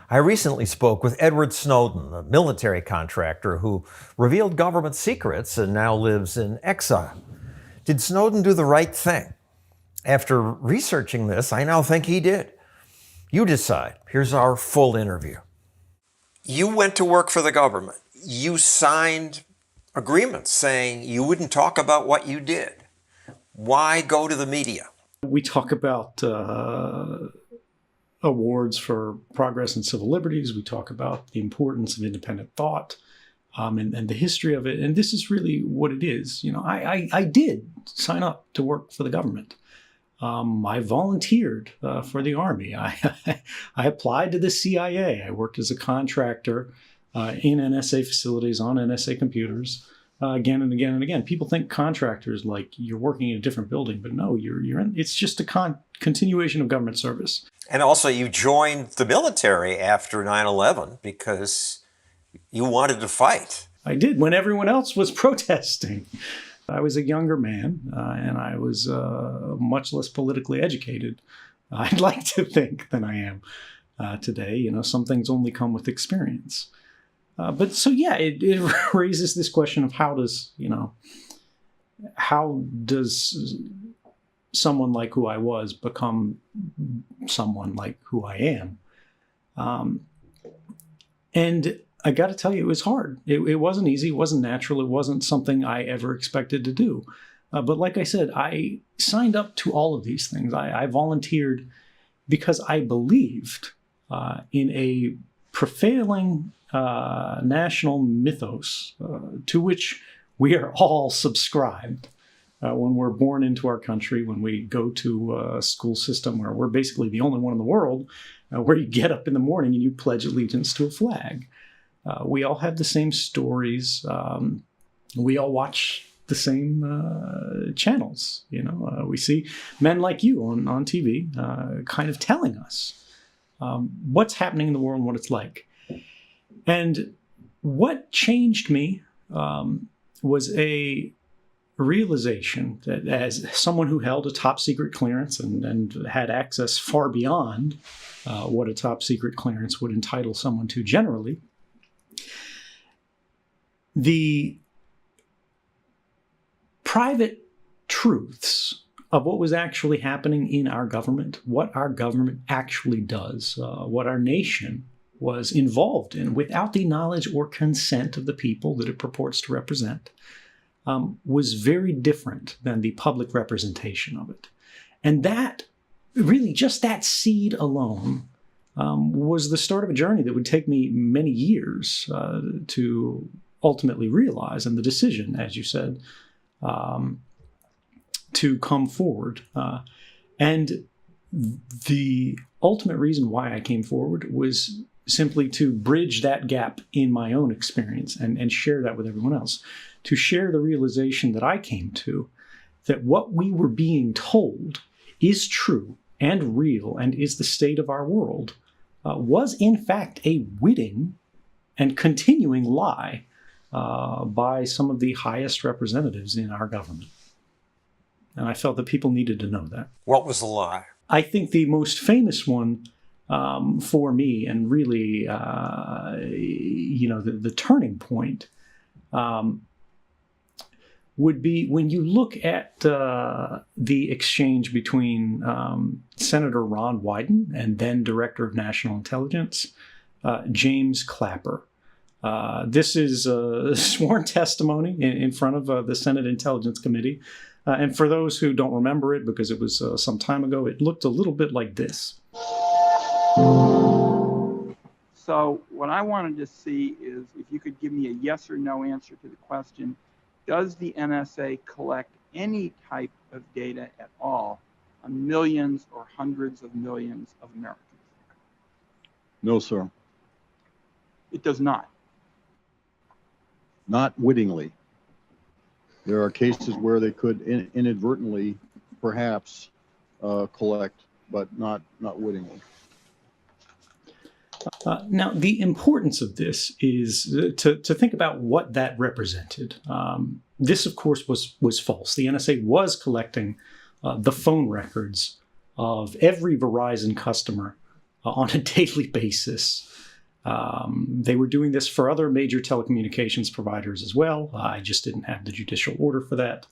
I recently spoke with Edward Snowden, a military contractor who revealed government secrets and now lives in exile. Did Snowden do the right thing? After researching this, I now think he did. You decide. Here's our full interview. You went to work for the government. You signed agreements saying you wouldn't talk about what you did. Why go to the media? We talk about awards for progress in civil liberties. We talk about the importance of independent thought and the history of it. And this is really what it is. You know, I did sign up to work for the government. I volunteered for the Army. I applied to the CIA. I worked as a contractor in NSA facilities on NSA computers again and again and again. People think contractors like you're working in a different building, but no, you're in. It's just a continuation of government service. And also, you joined the military after 9/11 because you wanted to fight. I did when everyone else was protesting. I was a younger man, and I was much less politically educated, I'd like to think, than I am today. You know, some things only come with experience. But so, yeah, it raises this question of how does someone like who I was become someone like who I am? And I got to tell you, it was hard. It wasn't easy. It wasn't natural. It wasn't something I ever expected to do. But like I said, I signed up to all of these things. I volunteered because I believed in a prevailing national mythos to which we are all subscribed when we're born into our country, when we go to a school system where we're basically the only one in the world where you get up in the morning and you pledge allegiance to a flag. We all have the same stories. We all watch the same channels. You know, we see men like you on TV kind of telling us what's happening in the world and what it's like. And what changed me was a realization that as someone who held a top secret clearance and had access far beyond what a top secret clearance would entitle someone to generally, the private truths of what was actually happening in our government, what our government actually does, what our nation was involved in without the knowledge or consent of the people that it purports to represent, was very different than the public representation of it. And that, really, just that seed alone was the start of a journey that would take me many years to ultimately realize, and the decision, as you said, to come forward. And the ultimate reason why I came forward was simply to bridge that gap in my own experience and share that with everyone else, to share the realization that I came to, that what we were being told is true and real and is the state of our world, was in fact a witting and continuing lie by some of the highest representatives in our government. And I felt that people needed to know that. What was the lie? I think the most famous one for me, and really, the turning point, would be when you look at the exchange between Senator Ron Wyden and then Director of National Intelligence, James Clapper. This is sworn testimony in front of the Senate Intelligence Committee. And for those who don't remember it, because it was some time ago, it looked a little bit like this. So what I wanted to see is if you could give me a yes or no answer to the question, does the NSA collect any type of data at all on millions or hundreds of millions of Americans? No, sir. It does not. Not wittingly. There are cases where they could inadvertently, perhaps, collect, but not wittingly. Now, the importance of this is to think about what that represented. This, of course, was false. The NSA was collecting the phone records of every Verizon customer on a daily basis They were doing this for other major telecommunications providers as well. I just didn't have the judicial order for that.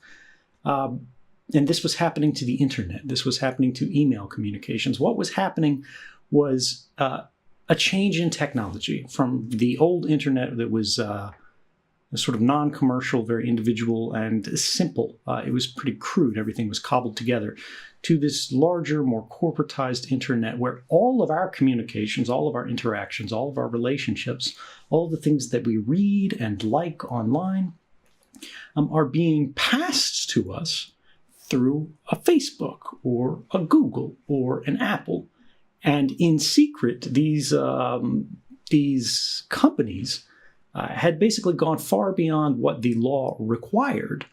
And this was happening to the internet. This was happening to email communications. What was happening was a change in technology from the old internet that was sort of non-commercial, very individual and simple. It was pretty crude. Everything was cobbled together, to this larger, more corporatized internet where all of our communications, all of our interactions, all of our relationships, all of the things that we read and like online are being passed to us through a Facebook or a Google or an Apple. And in secret, these companies had basically gone far beyond what the law required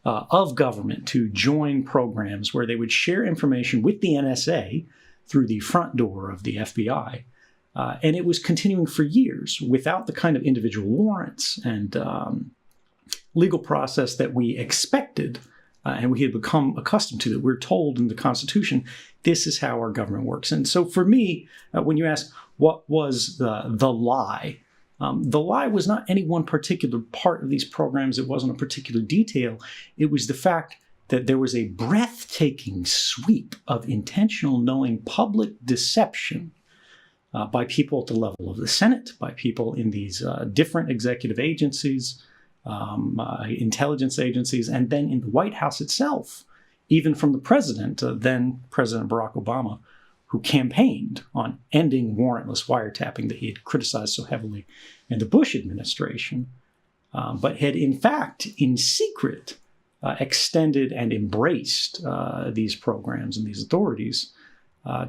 of government to join programs where they would share information with the NSA through the front door of the FBI. And it was continuing for years without the kind of individual warrants and legal process that we expected and we had become accustomed to. That we're told in the Constitution, this is how our government works. And so for me, when you ask what was the lie, the lie was not any one particular part of these programs. It wasn't a particular detail. It was the fact that there was a breathtaking sweep of intentional, knowing public deception by people at the level of the Senate, by people in these different executive agencies, intelligence agencies, and then in the White House itself, even from the president, then President Barack Obama, who campaigned on ending warrantless wiretapping that he had criticized so heavily in the Bush administration, but had in fact, in secret, extended and embraced these programs and these authorities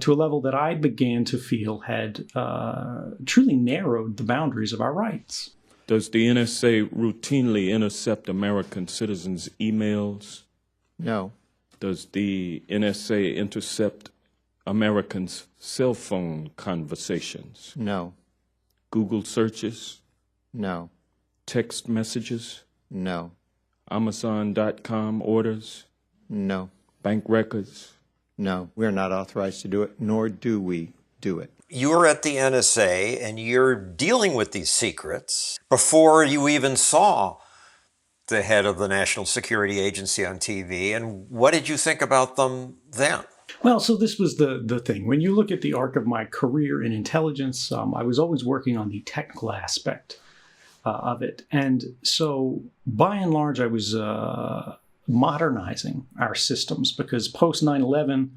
to a level that I began to feel had truly narrowed the boundaries of our rights. Does the NSA routinely intercept American citizens' emails? No. Does the NSA intercept Americans' cell phone conversations? No. Google searches? No. Text messages? No. Amazon.com orders? No. Bank records? No. We're not authorized to do it, nor do we do it. You're at the NSA and you're dealing with these secrets before you even saw the head of the National Security Agency on TV. And what did you think about them then? Well, so this was the thing. When you look at the arc of my career in intelligence, I was always working on the technical aspect of it. And so by and large, I was modernizing our systems because post 9/11,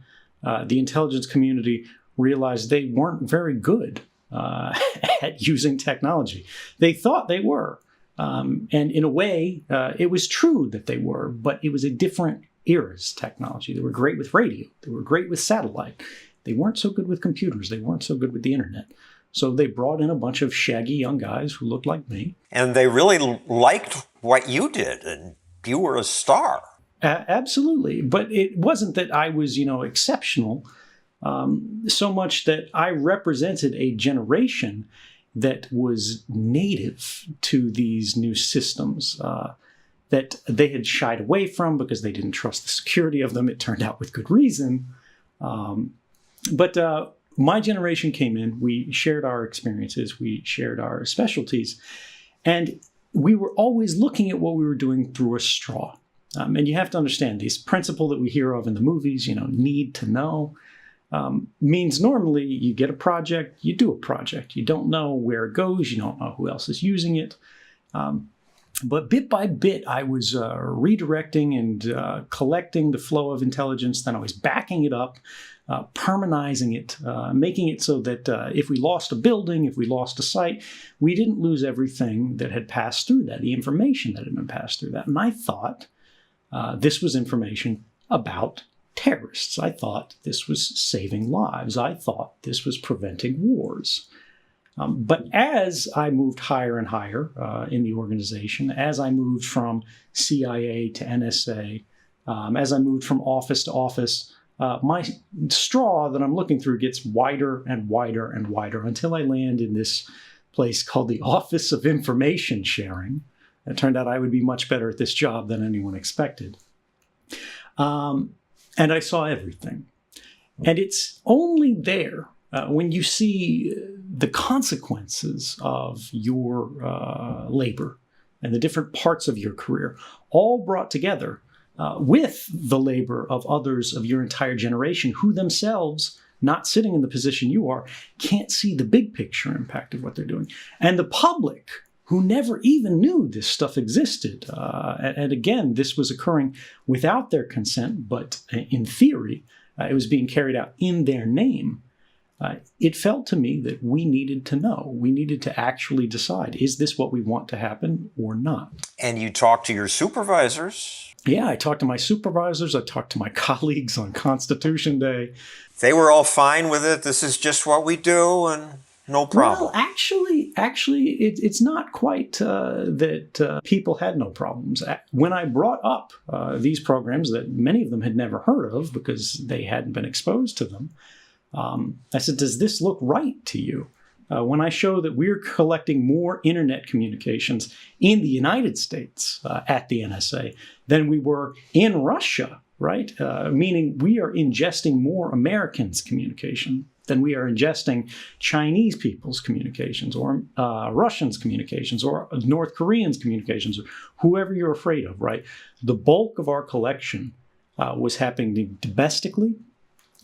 the intelligence community realized they weren't very good at using technology. They thought they were. And in a way, it was true that they were, but it was a different era's technology. They were great with radio. They were great with satellite. They weren't so good with computers. They weren't so good with the internet. So they brought in a bunch of shaggy young guys who looked like me. And they really liked what you did, and you were a star. Absolutely. But it wasn't that I was, exceptional, so much that I represented a generation that was native to these new systems that they had shied away from because they didn't trust the security of them. It turned out with good reason. But my generation came in, we shared our experiences, we shared our specialties, and we were always looking at what we were doing through a straw. And you have to understand this principle that we hear of in the movies, need to know, means normally you get a project, you do a project. You don't know where it goes, you don't know who else is using it. But bit by bit, I was redirecting and collecting the flow of intelligence. Then I was backing it up, permanizing it, making it so that if we lost a building, if we lost a site, we didn't lose everything that had passed through that, the information that had been passed through that. And I thought this was information about terrorists. I thought this was saving lives. I thought this was preventing wars. But as I moved higher and higher in the organization, as I moved from CIA to NSA, as I moved from office to office, my straw that I'm looking through gets wider and wider and wider until I land in this place called the Office of Information Sharing. It turned out I would be much better at this job than anyone expected. And I saw everything. And it's only there when you see the consequences of your labor and the different parts of your career all brought together with the labor of others of your entire generation who themselves, not sitting in the position you are, can't see the big picture impact of what they're doing. And the public, who never even knew this stuff existed. And again, this was occurring without their consent, but in theory, it was being carried out in their name. It felt to me that we needed to know. We needed to actually decide, is this what we want to happen or not? And you talked to your supervisors. Yeah, I talked to my supervisors. I talked to my colleagues on Constitution Day. They were all fine with it. This is just what we do, and no problem. Well, actually, it's not quite that people had no problems. When I brought up these programs that many of them had never heard of because they hadn't been exposed to them, I said, does this look right to you? When I show that we're collecting more internet communications in the United States at the NSA than we were in Russia, right? Meaning we are ingesting more Americans' communication than we are ingesting Chinese people's communications or Russians' communications or North Koreans' communications or whoever you're afraid of, right? The bulk of our collection was happening domestically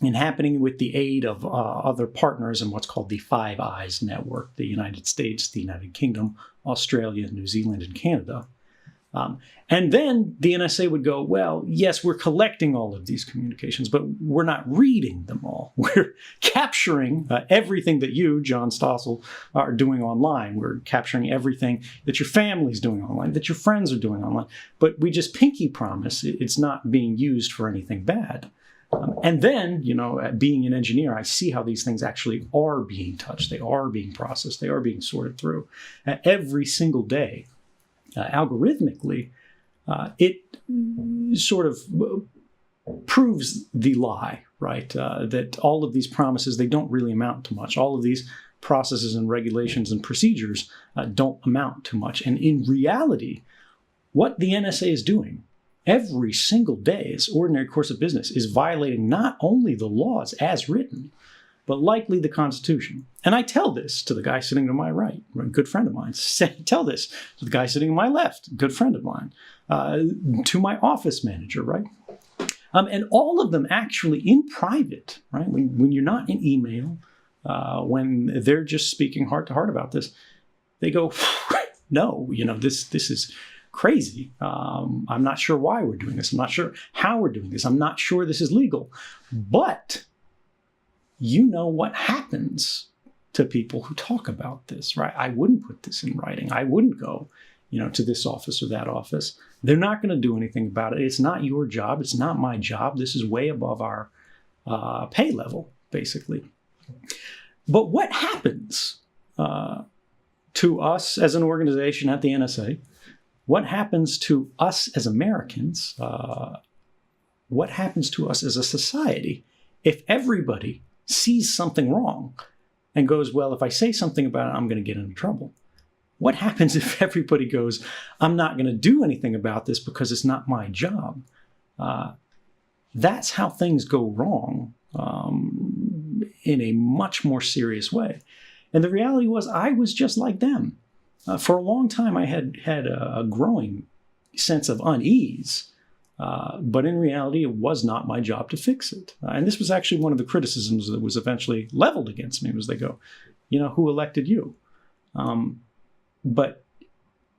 and happening with the aid of other partners in what's called the Five Eyes network, the United States, the United Kingdom, Australia, New Zealand, and Canada. And then the NSA would go, well, yes, we're collecting all of these communications, but we're not reading them all. We're capturing everything that you, John Stossel, are doing online. We're capturing everything that your family's doing online, that your friends are doing online. But we just pinky promise it's not being used for anything bad. And then, being an engineer, I see how these things actually are being touched. They are being processed. They are being sorted through every single day. Algorithmically, it sort of proves the lie, right? That all of these promises, they don't really amount to much. All of these processes and regulations and procedures don't amount to much. And in reality, what the NSA is doing every single day, its ordinary course of business, is violating not only the laws as written, but likely the Constitution. And I tell this to the guy sitting to my right, a good friend of mine. Tell this to the guy sitting to my left, a good friend of mine, to my office manager, right? And all of them actually in private, right? When you're not in email, when they're just speaking heart to heart about this, they go, no, this is crazy. I'm not sure why we're doing this. I'm not sure how we're doing this. I'm not sure this is legal. But you know what happens to people who talk about this, right? I wouldn't put this in writing. I wouldn't go, to this office or that office. They're not going to do anything about it. It's not your job. It's not my job. This is way above our pay level, basically. But what happens to us as an organization at the NSA? What happens to us as Americans? What happens to us as a society if everybody sees something wrong and goes, well, if I say something about it, I'm going to get into trouble? What happens if everybody goes, I'm not going to do anything about this because it's not my job? That's how things go wrong in a much more serious way. And the reality was I was just like them. For a long time, I had a growing sense of unease, but in reality, it was not my job to fix it. And this was actually one of the criticisms that was eventually leveled against me, was they go, who elected you? But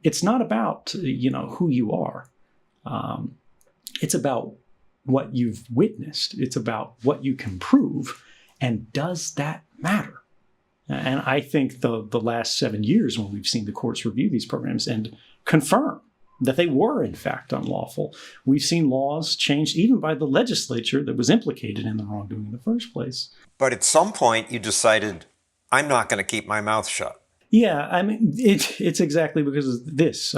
it's not about, who you are. It's about what you've witnessed. It's about what you can prove. And does that matter? And I think the last 7 years, when we've seen the courts review these programs and confirm that they were, in fact, unlawful, we've seen laws changed even by the legislature that was implicated in the wrongdoing in the first place. But at some point, you decided, I'm not going to keep my mouth shut. Yeah, I mean, it's exactly because of this.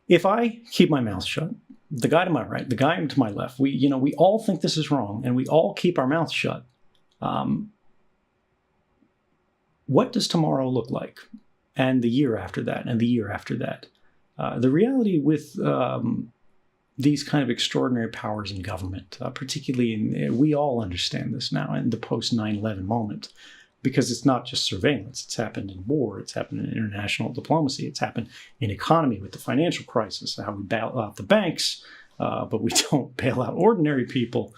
If I keep my mouth shut, the guy to my right, the guy to my left, we all think this is wrong, and we all keep our mouths shut. What does tomorrow look like? And the year after that, and the year after that? The reality with these kind of extraordinary powers in government, particularly we all understand this now in the post 9/11 moment, because it's not just surveillance. It's happened in war. It's happened in international diplomacy. It's happened in economy with the financial crisis, how we bail out the banks, but we don't bail out ordinary people.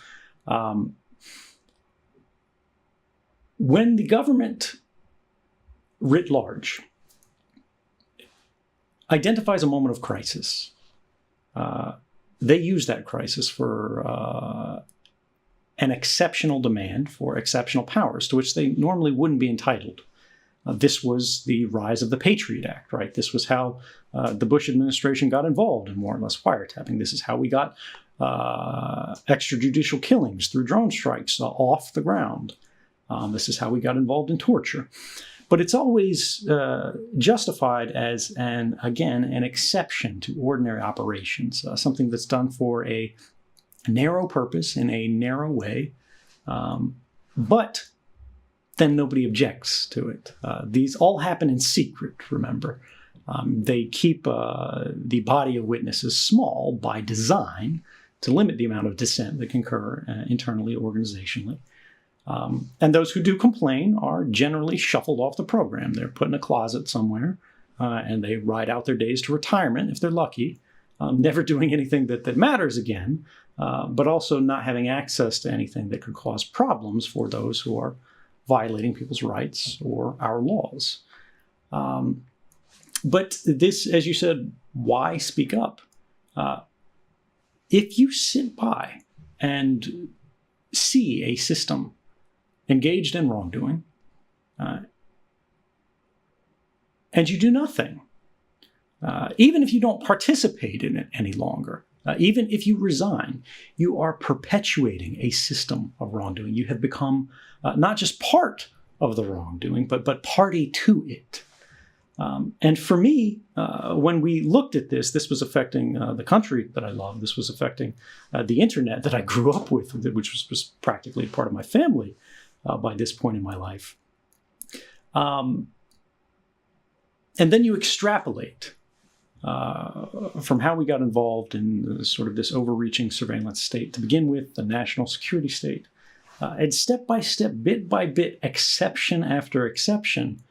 When the government writ large identifies a moment of crisis, they use that crisis for an exceptional demand for exceptional powers to which they normally wouldn't be entitled. This was the rise of the Patriot Act, right? This was how the Bush administration got involved in more or less wiretapping. This is how we got extrajudicial killings through drone strikes off the ground. This is how we got involved in torture. But it's always justified as, an exception to ordinary operations, something that's done for a narrow purpose in a narrow way, but then nobody objects to it. These all happen in secret, remember. They keep the body of witnesses small by design to limit the amount of dissent that can occur internally, organizationally. And those who do complain are generally shuffled off the program. They're put in a closet somewhere, and they ride out their days to retirement if they're lucky, never doing anything that matters again, but also not having access to anything that could cause problems for those who are violating people's rights or our laws. But this, as you said, why speak up? If you sit by and see a system engaged in wrongdoing, and you do nothing, even if you don't participate in it any longer, even if you resign, you are perpetuating a system of wrongdoing. You have become not just part of the wrongdoing, but party to it. And for me, when we looked at this, this was affecting the country that I love. This was affecting the internet that I grew up with, which was practically part of my family by this point in my life. And then you extrapolate from how we got involved in sort of this overreaching surveillance state to begin with, the national security state. And step by step, bit by bit, exception after exception,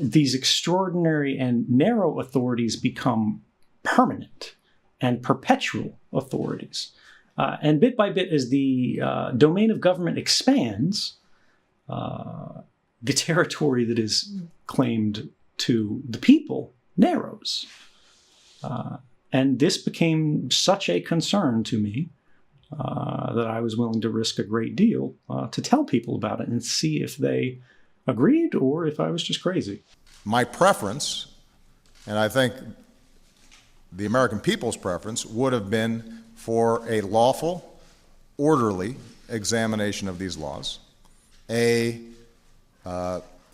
these extraordinary and narrow authorities become permanent and perpetual authorities. And bit by bit, as the domain of government expands, the territory that is claimed to the people narrows. And this became such a concern to me that I was willing to risk a great deal to tell people about it and see if they agreed or if I was just crazy. My preference, and I think the American people's preference, would have been for a lawful, orderly examination of these laws, a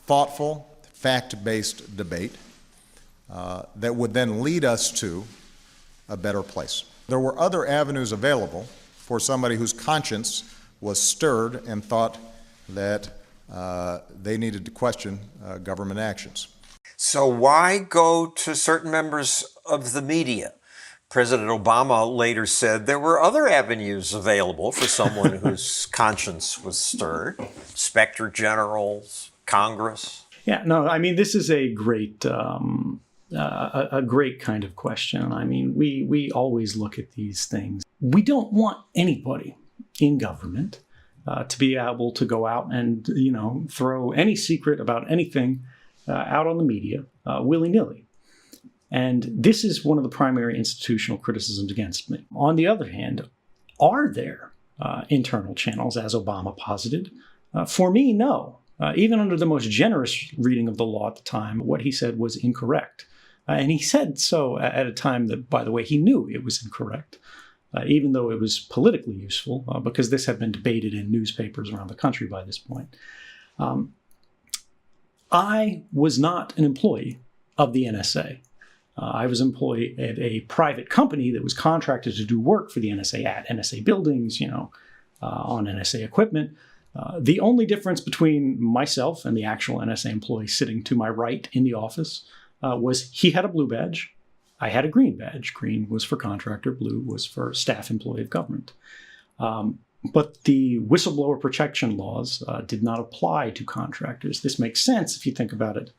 thoughtful, fact-based debate that would then lead us to a better place. There were other avenues available for somebody whose conscience was stirred and thought that they needed to question government actions. So why go to certain members of the media? President Obama later said there were other avenues available for someone whose conscience was stirred. Inspector generals, Congress. Yeah, no, I mean, this is a great kind of question. I mean, we always look at these things. We don't want anybody in government to be able to go out and, throw any secret about anything out on the media willy-nilly. And this is one of the primary institutional criticisms against me. On the other hand, are there internal channels, as Obama posited? For me, no. Even under the most generous reading of the law at the time, what he said was incorrect. And he said so at a time that, by the way, he knew it was incorrect, even though it was politically useful, because this had been debated in newspapers around the country by this point. I was not an employee of the NSA. I was employed at a private company that was contracted to do work for the NSA at NSA buildings, on NSA equipment. The only difference between myself and the actual NSA employee sitting to my right in the office was he had a blue badge, I had a green badge. Green was for contractor, blue was for staff employee of government. But the whistleblower protection laws did not apply to contractors. This makes sense if you think about it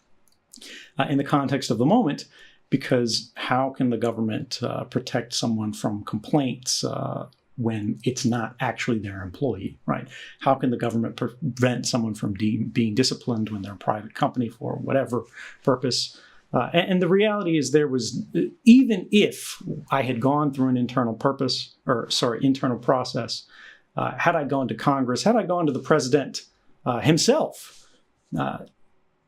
in the context of the moment, because how can the government protect someone from complaints when it's not actually their employee, right? How can the government prevent someone from being disciplined when they're a private company for whatever purpose? And the reality is even if I had gone through an internal process, had I gone to Congress, had I gone to the president himself,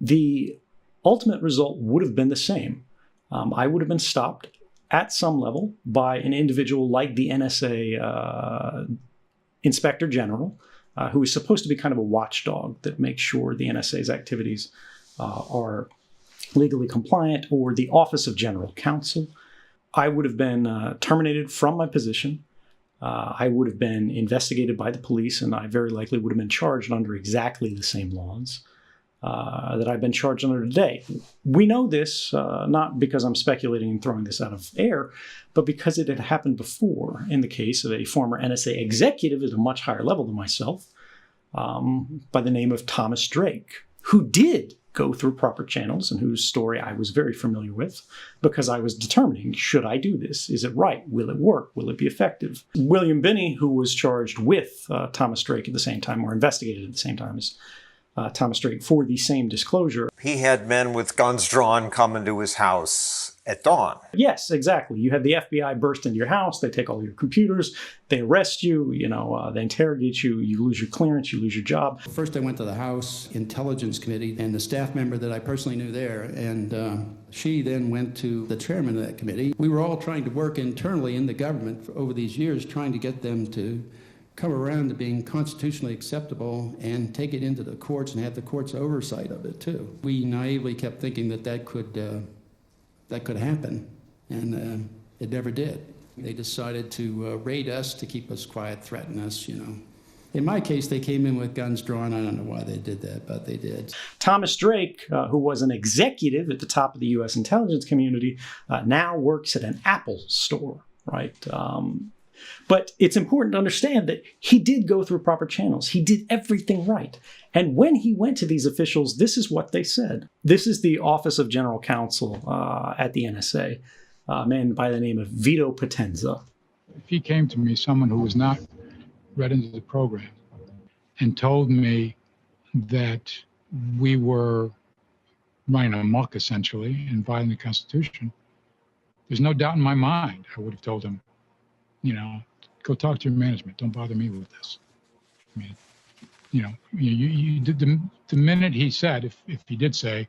the ultimate result would have been the same. I would have been stopped at some level by an individual like the NSA Inspector General, who is supposed to be kind of a watchdog that makes sure the NSA's activities are legally compliant, or the Office of General Counsel. I would have been terminated from my position. I would have been investigated by the police, and I very likely would have been charged under exactly the same laws that I've been charged under today. We know this, not because I'm speculating and throwing this out of air, but because it had happened before in the case of a former NSA executive at a much higher level than myself, by the name of Thomas Drake, who did go through proper channels and whose story I was very familiar with, because I was determining, should I do this? Is it right? Will it work? Will it be effective? William Binney, who was charged with Thomas Drake at the same time, or investigated at the same time as Thomas Drake for the same disclosure. He had men with guns drawn come into his house at dawn. Yes, exactly. You had the FBI burst into your house. They take all your computers. They arrest you. They interrogate you. You lose your clearance. You lose your job. First, I went to the House Intelligence Committee, and the staff member that I personally knew there, and she then went to the chairman of that committee. We were all trying to work internally in the government over these years, trying to get them to come around to being constitutionally acceptable and take it into the courts and have the courts oversight of it too. We naively kept thinking that could happen, and it never did. They decided to raid us, to keep us quiet, threaten us, In my case, they came in with guns drawn. I don't know why they did that, but they did. Thomas Drake, who was an executive at the top of the U.S. intelligence community, now works at an Apple store, right? But it's important to understand that he did go through proper channels. He did everything right. And when he went to these officials, this is what they said. This is the Office of General Counsel at the NSA, a man by the name of Vito Potenza. If he came to me, someone who was not read into the program, and told me that we were running amok, essentially, and violating the Constitution, there's no doubt in my mind I would have told him, go talk to your management. Don't bother me with this. I mean, you did the minute he said, if he did say,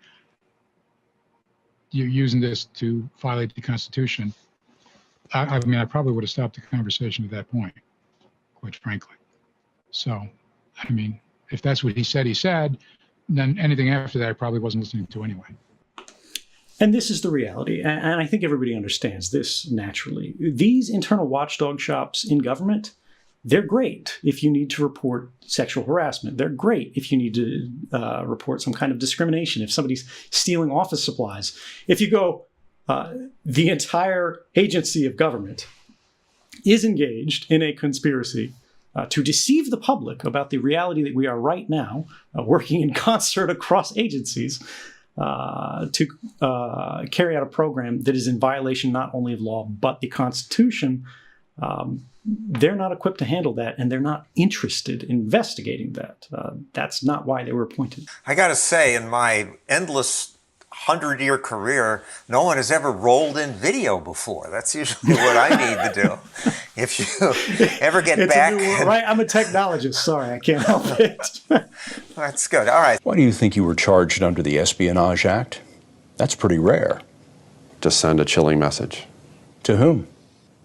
you're using this to violate the Constitution, I probably would have stopped the conversation at that point, quite frankly. So, if that's what he said, then anything after that I probably wasn't listening to anyway. And this is the reality, and I think everybody understands this naturally. These internal watchdog shops in government, they're great if you need to report sexual harassment. They're great if you need to report some kind of discrimination, if somebody's stealing office supplies. If you go, the entire agency of government is engaged in a conspiracy to deceive the public about the reality that we are right now working in concert across agencies, to carry out a program that is in violation not only of law, but the Constitution, they're not equipped to handle that, and they're not interested in investigating that. That's not why they were appointed. I got to say, in my endless 100-year career, no one has ever rolled in video before. That's usually what I need to do. If you ever get back... Right, I'm a technologist. Sorry, I can't help it. That's good. All right. Why do you think you were charged under the Espionage Act? That's pretty rare. To send a chilling message. To whom?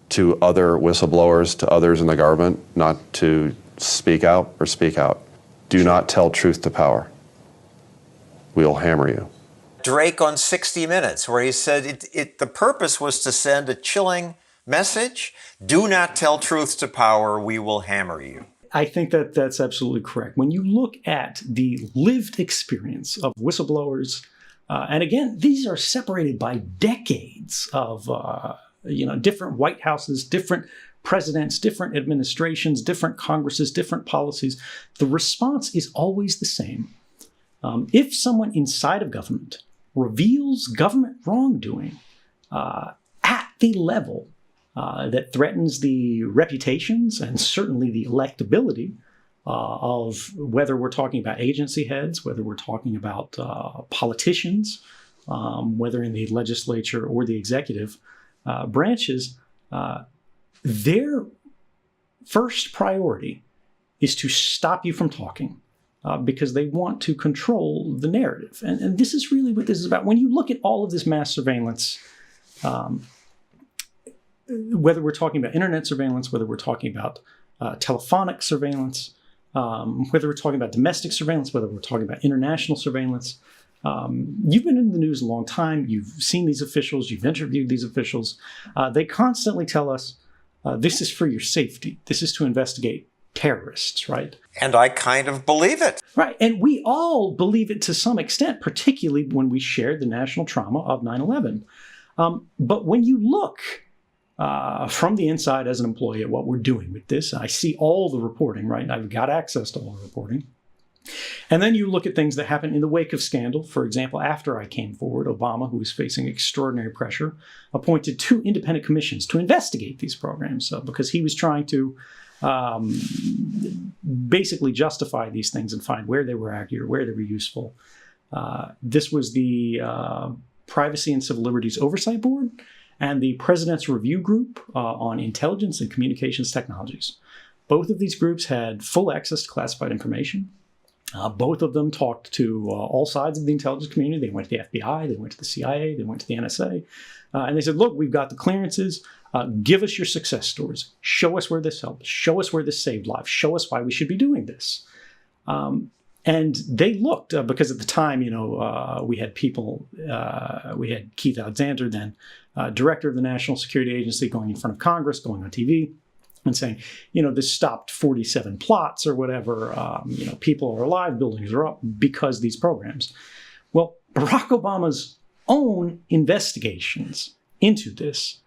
To other whistleblowers, to others in the government, not to speak out or speak out. Do not tell truth to power. We'll hammer you. Drake on 60 Minutes, where he said the purpose was to send a chilling message. Do not tell truth to power. We will hammer you. I think that that's absolutely correct. When you look at the lived experience of whistleblowers And again, these are separated by decades of different White Houses, different presidents, different administrations, different Congresses, different policies. The response is always the same. If someone inside of government reveals government wrongdoing at the level that threatens the reputations and certainly the electability of whether we're talking about agency heads, whether we're talking about politicians, whether in the legislature or the executive branches, their first priority is to stop you from talking because they want to control the narrative. And this is really what this is about. When you look at all of this mass surveillance, whether we're talking about internet surveillance, whether we're talking about telephonic surveillance, whether we're talking about domestic surveillance, whether we're talking about international surveillance, you've been in the news a long time. You've seen these officials. You've interviewed these officials. They constantly tell us, this is for your safety. This is to investigate terrorists, right? And I kind of believe it. Right. And we all believe it to some extent, particularly when we shared the national trauma of 9/11. But when you look from the inside as an employee at what we're doing with this, I see all the reporting, right? I've got access to all the reporting. And then you look at things that happen in the wake of scandal. For example, after I came forward, Obama, who was facing extraordinary pressure, appointed 2 independent commissions to investigate these programs because he was trying to basically justify these things and find where they were accurate, where they were useful. This was the Privacy and Civil Liberties Oversight Board and the President's Review Group on Intelligence and Communications Technologies. Both of these groups had full access to classified information. Both of them talked to all sides of the intelligence community. They went to the FBI, they went to the CIA, they went to the NSA. And they said, look, we've got the clearances. Give us your success stories. Show us where this helped. Show us where this saved lives. Show us why we should be doing this. And they looked, because at the time, we had people, we had Keith Alexander, then director of the National Security Agency, going in front of Congress, going on TV, and saying, this stopped 47 plots or whatever. People are alive, buildings are up because of these programs. Well, Barack Obama's own investigations into this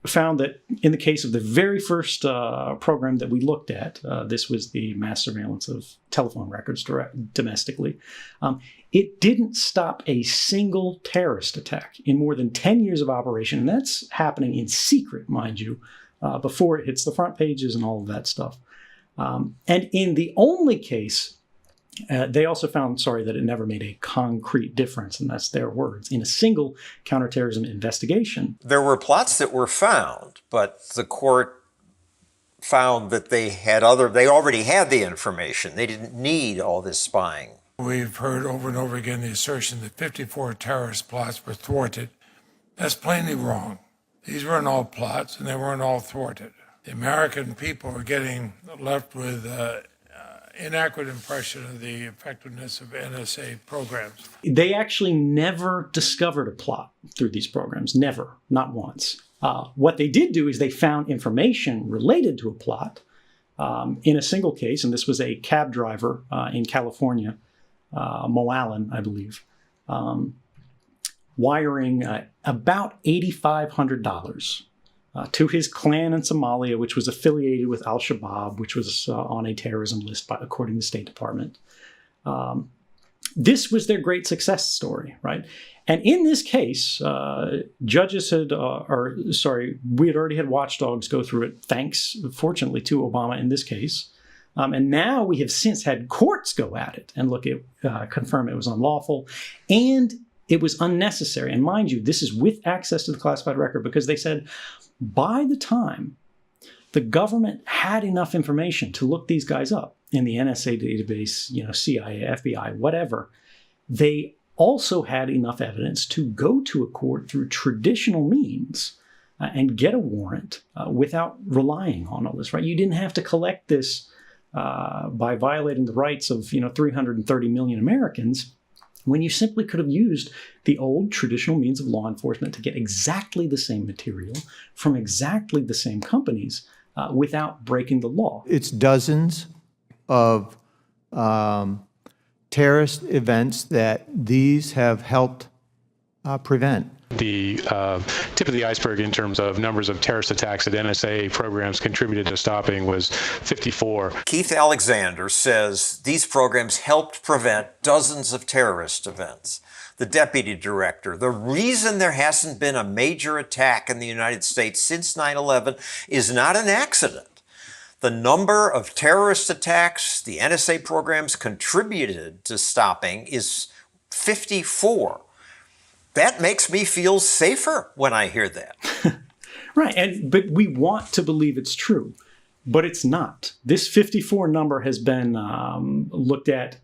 found that in the case of the very first program that we looked at, this was the mass surveillance of telephone records domestically, it didn't stop a single terrorist attack in more than 10 years of operation. And that's happening in secret, mind you, before it hits the front pages and all of that stuff. And in the only case, they also found, that it never made a concrete difference, and that's their words, in a single counterterrorism investigation. There were plots that were found, but the court found that they already had the information. They didn't need all this spying. We've heard over and over again the assertion that 54 terrorist plots were thwarted. That's plainly wrong. These weren't all plots, and they weren't all thwarted. The American people are getting left with inaccurate impression of the effectiveness of NSA programs. They actually never discovered a plot through these programs, never, not once. What they did do is they found information related to a plot in a single case, and this was a cab driver in California, Mo Allen, I believe, wiring about $8,500 to his clan in Somalia, which was affiliated with al-Shabaab, which was on a terrorism list according to the State Department. This was their great success story, right? And in this case, judges had, we had already had watchdogs go through it, thanks, fortunately, to Obama in this case. And now we have since had courts go at it and look at, confirm it was unlawful and it was unnecessary. And mind you, this is with access to the classified record, because they said, by the time the government had enough information to look these guys up in the NSA database, CIA, FBI, whatever, they also had enough evidence to go to a court through traditional means and get a warrant without relying on all this, right? You didn't have to collect this by violating the rights of 330 million Americans, when you simply could have used the old traditional means of law enforcement to get exactly the same material from exactly the same companies without breaking the law. It's dozens of terrorist events that these have helped prevent? The tip of the iceberg in terms of numbers of terrorist attacks that NSA programs contributed to stopping was 54. Keith Alexander says these programs helped prevent dozens of terrorist events. The deputy director, the reason there hasn't been a major attack in the United States since 9/11 is not an accident. The number of terrorist attacks the NSA programs contributed to stopping is 54. That makes me feel safer when I hear that. Right, but we want to believe it's true, but it's not. This 54 number has been looked at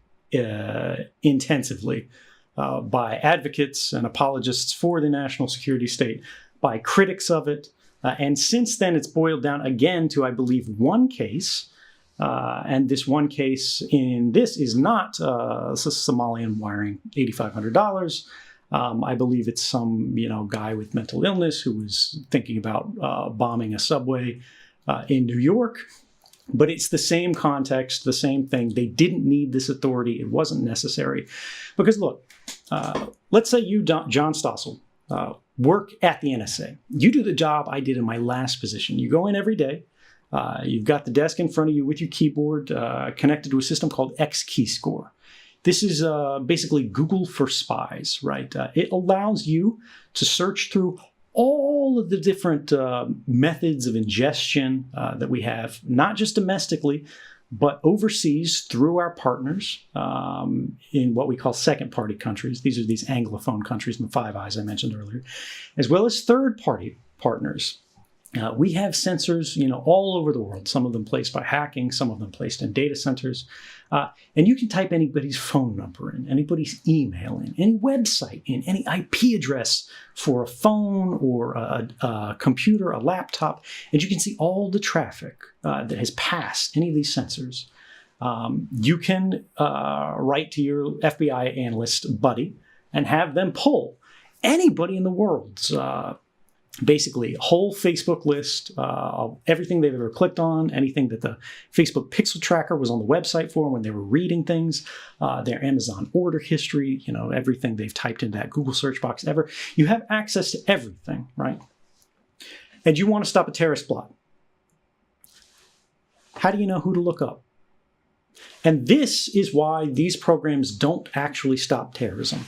intensively by advocates and apologists for the national security state, by critics of it, and since then it's boiled down again to, I believe, one case, and this one case in this is not Somalian wiring $8,500. I believe it's some guy with mental illness who was thinking about bombing a subway in New York. But it's the same context, the same thing. They didn't need this authority. It wasn't necessary. Because look, let's say you, John Stossel, work at the NSA. You do the job I did in my last position. You go in every day. You've got the desk in front of you with your keyboard connected to a system called XKeyscore. This is basically Google for spies, right? It allows you to search through all of the different methods of ingestion that we have, not just domestically, but overseas through our partners in what we call second-party countries. These are these Anglophone countries in the Five Eyes I mentioned earlier, as well as third-party partners. We have sensors, all over the world, some of them placed by hacking, some of them placed in data centers. And you can type anybody's phone number in, anybody's email in, any website in, any IP address for a phone or a computer, a laptop, and you can see all the traffic that has passed any of these sensors. You can write to your FBI analyst buddy and have them pull anybody in the world's basically a whole Facebook list of everything they've ever clicked on, anything that the Facebook pixel tracker was on the website for when they were reading things, their Amazon order history, everything they've typed in that Google search box ever. You have access to everything, right? And you want to stop a terrorist plot. How do you know who to look up? And this is why these programs don't actually stop terrorism.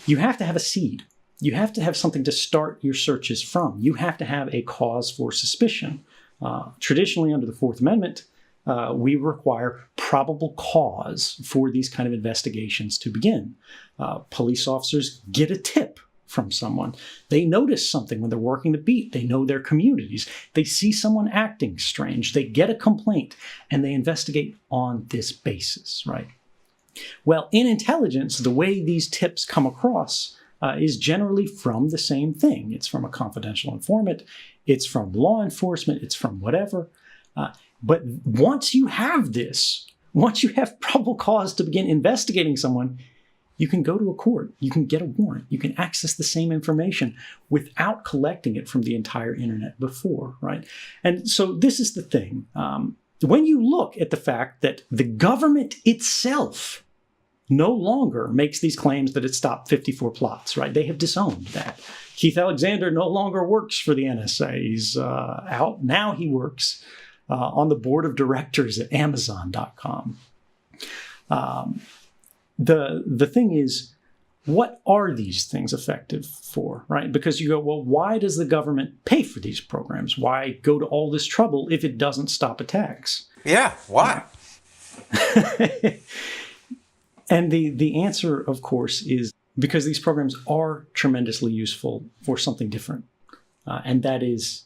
You have to have a seed. You have to have something to start your searches from. You have to have a cause for suspicion. Traditionally, under the Fourth Amendment, we require probable cause for these kind of investigations to begin. Police officers get a tip from someone. They notice something when they're working the beat. They know their communities. They see someone acting strange. They get a complaint, and they investigate on this basis, right? Well, in intelligence, the way these tips come across is generally from the same thing. It's from a confidential informant. It's from law enforcement. It's from whatever. But once you have this, once you have probable cause to begin investigating someone, you can go to a court. You can get a warrant. You can access the same information without collecting it from the entire internet before, right? And so this is the thing. When you look at the fact that the government itself no longer makes these claims that it stopped 54 plots, right? They have disowned that. Keith Alexander no longer works for the NSA. He's out. Now he works on the board of directors at Amazon.com. The thing is, what are these things effective for, right? Because you go, well, why does the government pay for these programs? Why go to all this trouble if it doesn't stop attacks? Yeah, why? And the answer, of course, is because these programs are tremendously useful for something different. And that is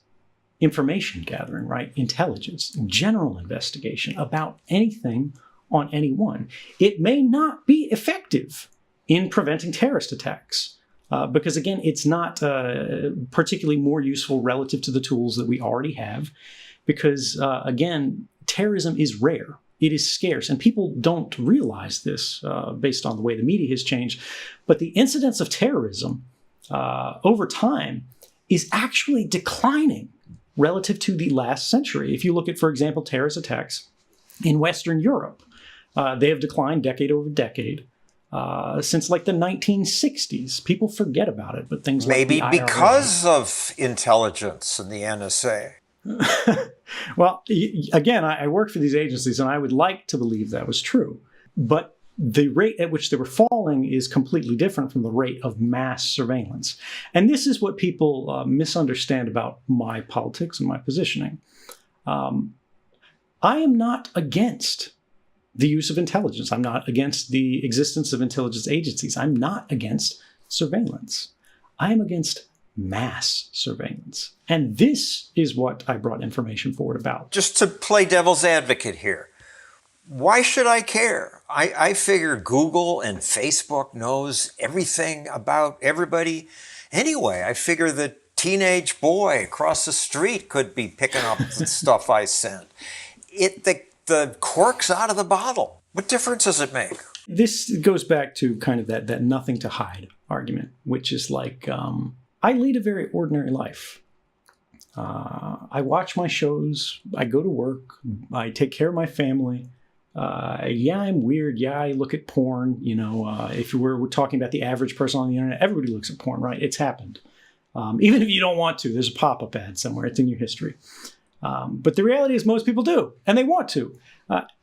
information gathering, right? Intelligence, general investigation about anything on anyone. It may not be effective in preventing terrorist attacks because, again, it's not particularly more useful relative to the tools that we already have because, again, terrorism is rare. It is scarce, and people don't realize this based on the way the media has changed. But the incidence of terrorism over time is actually declining relative to the last century. If you look at, for example, terrorist attacks in Western Europe, they have declined decade over decade. since like the 1960s. People forget about it, but things Maybe like the IRA, because of intelligence and the NSA. Well, again, I worked for these agencies, and I would like to believe that was true. But the rate at which they were falling is completely different from the rate of mass surveillance. And this is what people misunderstand about my politics and my positioning. I am not against the use of intelligence. I'm not against the existence of intelligence agencies. I'm not against surveillance. I am against mass surveillance. And this is what I brought information forward about. Just to play devil's advocate here, why should I care? I figure Google and Facebook knows everything about everybody. Anyway, I figure the teenage boy across the street could be picking up the stuff I sent. The cork's out of the bottle. What difference does it make? This goes back to kind of that nothing to hide argument, which is like, I lead a very ordinary life. I watch my shows. I go to work. I take care of my family. Yeah, I'm weird. Yeah, I look at porn. You know, if we're talking about the average person on the internet, everybody looks at porn, right? It's happened. Even if you don't want to, there's a pop-up ad somewhere. It's in your history. But the reality is most people do, and they want to.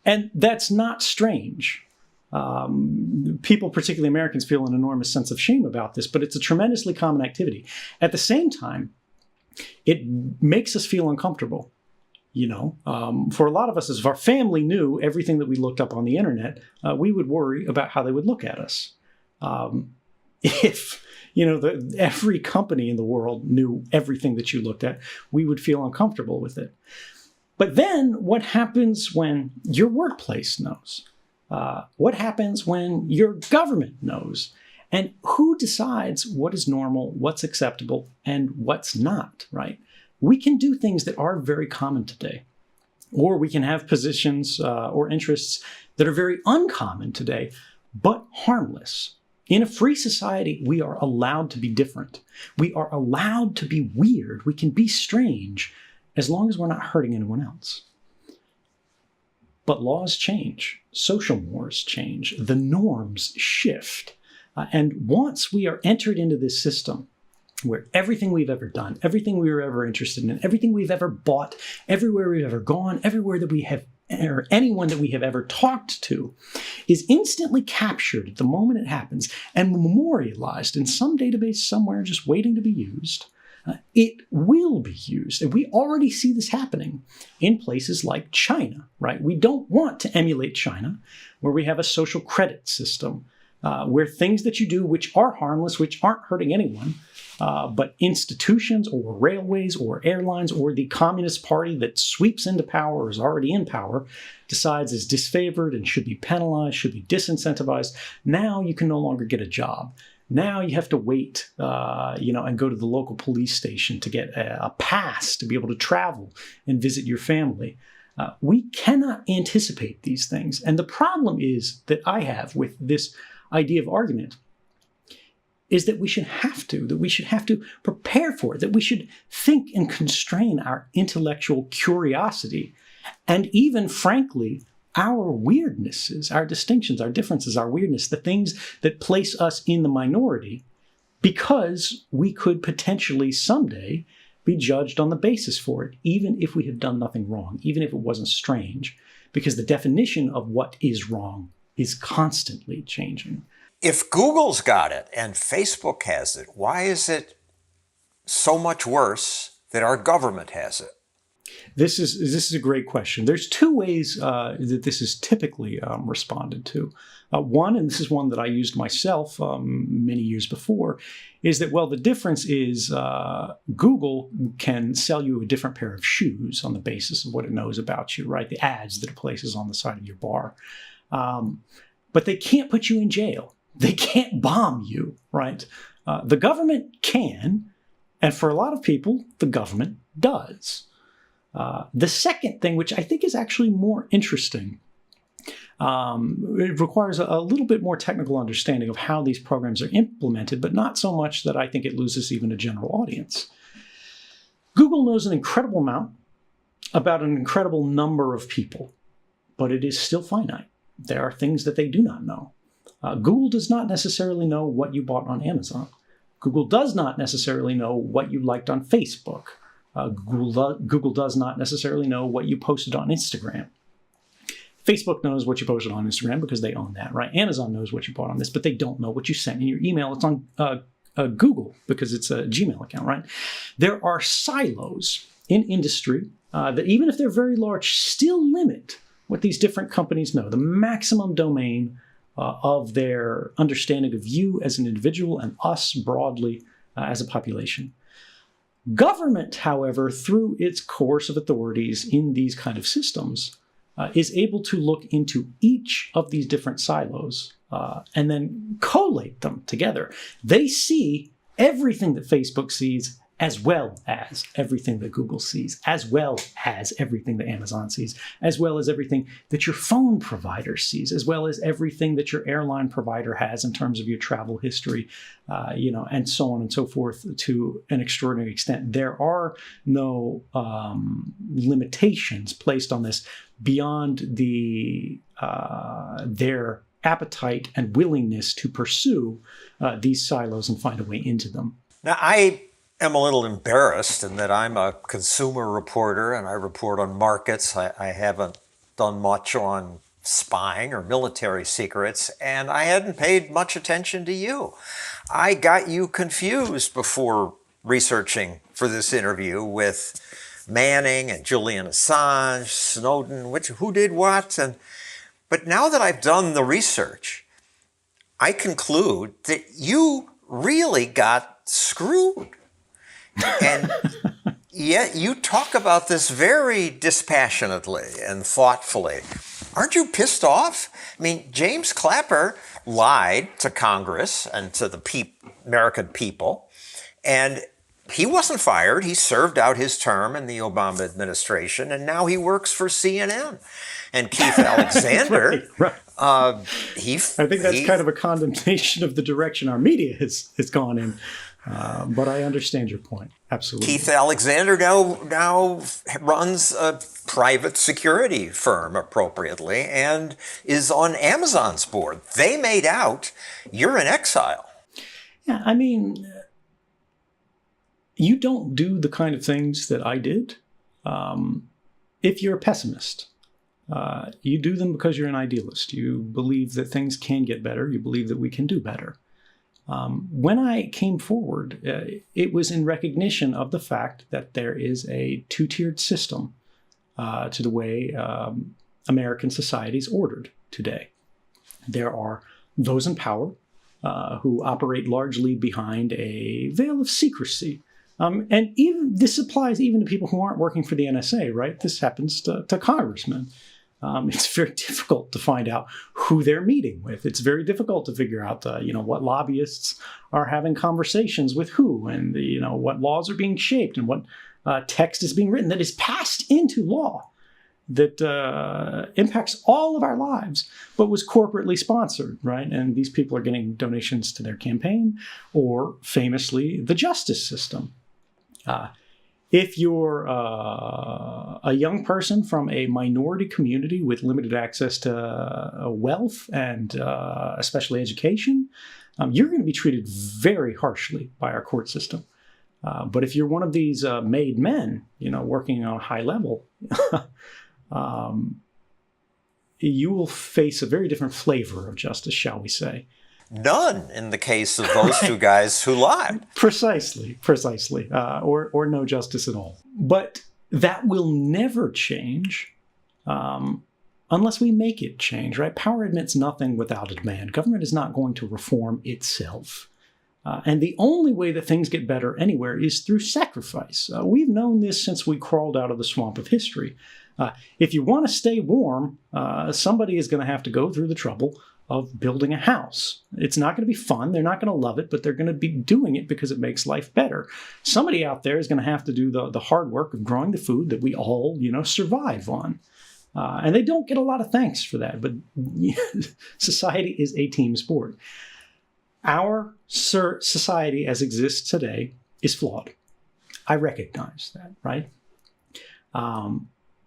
And that's not strange. People, particularly Americans, feel an enormous sense of shame about this, but it's a tremendously common activity. At the same time, it makes us feel uncomfortable. You know, for a lot of us, if our family knew everything that we looked up on the internet, we would worry about how they would look at us. If, you know, every company in the world knew everything that you looked at, we would feel uncomfortable with it. But then what happens when your workplace knows? What happens when your government knows? And who decides what is normal, what's acceptable, and what's not, right? We can do things that are very common today, or we can have positions or interests that are very uncommon today, but harmless. In a free society, we are allowed to be different. We are allowed to be weird. We can be strange as long as we're not hurting anyone else. But laws change. Social mores change. The norms shift. And once we are entered into this system, where everything we've ever done, everything we were ever interested in, everything we've ever bought, everywhere we've ever gone, everywhere that we have, or anyone that we have ever talked to, is instantly captured at the moment it happens and memorialized in some database somewhere just waiting to be used, it will be used. And we already see this happening in places like China, right? We don't want to emulate China, where we have a social credit system, where things that you do which are harmless, which aren't hurting anyone, but institutions or railways or airlines or the Communist Party that sweeps into power or is already in power decides is disfavored and should be penalized, should be disincentivized. Now you can no longer get a job. Now you have to wait, and go to the local police station to get a pass to be able to travel and visit your family. We cannot anticipate these things. And the problem is that I have with this idea of argument is that we should have to prepare for it, that we should think and constrain our intellectual curiosity and even, frankly, our weirdnesses, our distinctions, our differences, our weirdness, the things that place us in the minority, because we could potentially someday be judged on the basis for it, even if we have done nothing wrong, even if it wasn't strange, because the definition of what is wrong is constantly changing. If Google's got it and Facebook has it, why is it so much worse that our government has it? This is a great question. There's two ways that this is typically responded to. One, and this is one that I used myself many years before, is that, well, the difference is Google can sell you a different pair of shoes on the basis of what it knows about you, right? The ads that it places on the side of your bar. But they can't put you in jail. They can't bomb you, right? The government can, and for a lot of people, the government does. The second thing, which I think is actually more interesting, it requires a little bit more technical understanding of how these programs are implemented, but not so much that I think it loses even a general audience. Google knows an incredible amount about an incredible number of people, but it is still finite. There are things that they do not know. Google does not necessarily know what you bought on Amazon. Google does not necessarily know what you liked on Facebook. Google does not necessarily know what you posted on Instagram. Facebook knows what you posted on Instagram because they own that, right? Amazon knows what you bought on this, but they don't know what you sent in your email. It's on Google because it's a Gmail account, right? There are silos in industry that, even if they're very large, still limit what these different companies know, the maximum domain of their understanding of you as an individual and us broadly as a population. Government, however, through its coercive authorities in these kind of systems, is able to look into each of these different silos and then collate them together. They see everything that Facebook sees, as well as everything that Google sees, as well as everything that Amazon sees, as well as everything that your phone provider sees, as well as everything that your airline provider has in terms of your travel history, and so on and so forth to an extraordinary extent. There are no limitations placed on this beyond their appetite and willingness to pursue these silos and find a way into them. Now, I am a little embarrassed in that I'm a consumer reporter and I report on markets. I haven't done much on spying or military secrets, and I hadn't paid much attention to you. I got you confused before researching for this interview with Manning and Julian Assange, Snowden, who did what. But now that I've done the research, I conclude that you really got screwed. And yet you talk about this very dispassionately and thoughtfully. Aren't you pissed off? I mean, James Clapper lied to Congress and to the American people, and he wasn't fired. He served out his term in the Obama administration, and now he works for CNN. And Keith Alexander, right. I think that's kind of a condemnation of the direction our media has gone in. But I understand your point. Absolutely. Keith Alexander now runs a private security firm appropriately and is on Amazon's board. They made out you're in exile. Yeah, I mean, you don't do the kind of things that I did if you're a pessimist. You do them because you're an idealist. You believe that things can get better. You believe that we can do better. When I came forward, it was in recognition of the fact that there is a two-tiered system to the way American society is ordered today. There are those in power who operate largely behind a veil of secrecy. And even this applies even to people who aren't working for the NSA, right? This happens to congressmen. It's very difficult to find out who they're meeting with. It's very difficult to figure out, what lobbyists are having conversations with who, and what laws are being shaped, and what text is being written that is passed into law that impacts all of our lives, but was corporately sponsored, right? And these people are getting donations to their campaign, or famously, the justice system. If you're a young person from a minority community with limited access to wealth and especially education, you're going to be treated very harshly by our court system. But if you're one of these made men, working on a high level, you will face a very different flavor of justice, shall we say. None in the case of those two guys who lied. Precisely. Or no justice at all. But that will never change unless we make it change, right? Power admits nothing without a demand. Government is not going to reform itself. And the only way that things get better anywhere is through sacrifice. We've known this since we crawled out of the swamp of history. If you want to stay warm, somebody is going to have to go through the trouble of building a house. It's not going to be fun. They're not going to love it, but they're going to be doing it because it makes life better. Somebody out there is going to have to do the hard work of growing the food that we all, survive on. And they don't get a lot of thanks for that, but society is a team sport. Our society as exists today is flawed. I recognize that, right?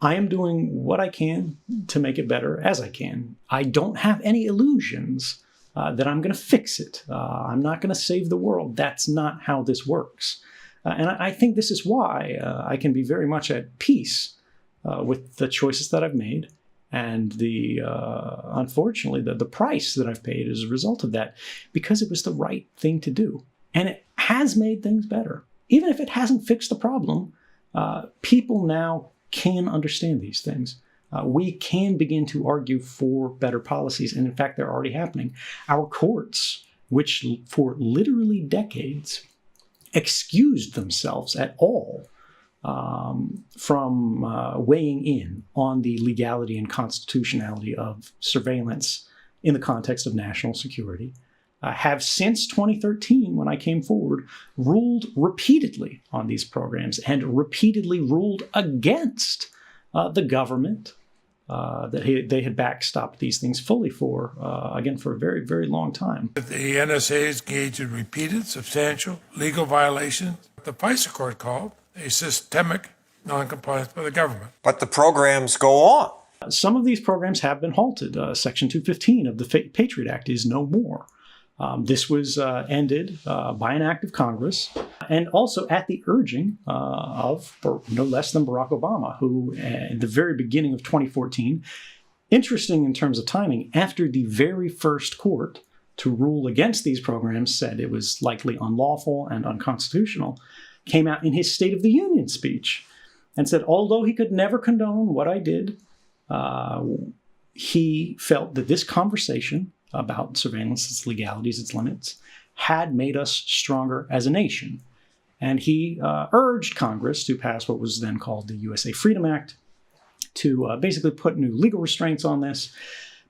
I am doing what I can to make it better as I can. I don't have any illusions that I'm going to fix it. I'm not going to save the world. That's not how this works. And I think this is why I can be very much at peace with the choices that I've made, and unfortunately, the price that I've paid as a result of that, because it was the right thing to do. And it has made things better. Even if it hasn't fixed the problem, people now can understand these things. We can begin to argue for better policies, and in fact, they're already happening. Our courts, which for literally decades excused themselves at all from weighing in on the legality and constitutionality of surveillance in the context of national security, have since 2013, when I came forward, ruled repeatedly on these programs and repeatedly ruled against the government that they had backstopped these things fully for, again, for a very, very long time. The NSA is engaged in repeated, substantial legal violations. The FISA court called a systemic noncompliance by the government. But the programs go on. Some of these programs have been halted. Section 215 of the Patriot Act is no more. This was ended by an act of Congress, and also at the urging of no less than Barack Obama, who at the very beginning of 2014, interesting in terms of timing, after the very first court to rule against these programs said it was likely unlawful and unconstitutional, came out in his State of the Union speech and said, although he could never condone what I did, he felt that this conversation about surveillance, its legalities, its limits, had made us stronger as a nation. And he urged Congress to pass what was then called the USA Freedom Act to basically put new legal restraints on this.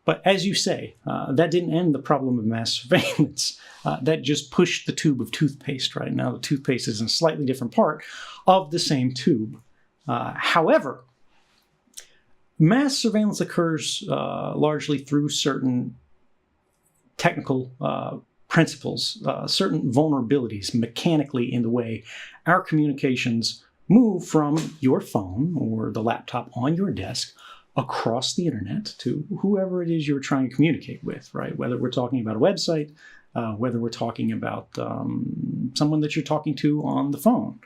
But as you say, that didn't end the problem of mass surveillance. That just pushed the tube of toothpaste right now. The toothpaste is in a slightly different part of the same tube. However, mass surveillance occurs largely through certain technical principles, certain vulnerabilities mechanically in the way our communications move from your phone or the laptop on your desk across the internet to whoever it is you're trying to communicate with, right? Whether we're talking about a website, whether we're talking about someone that you're talking to on the phone.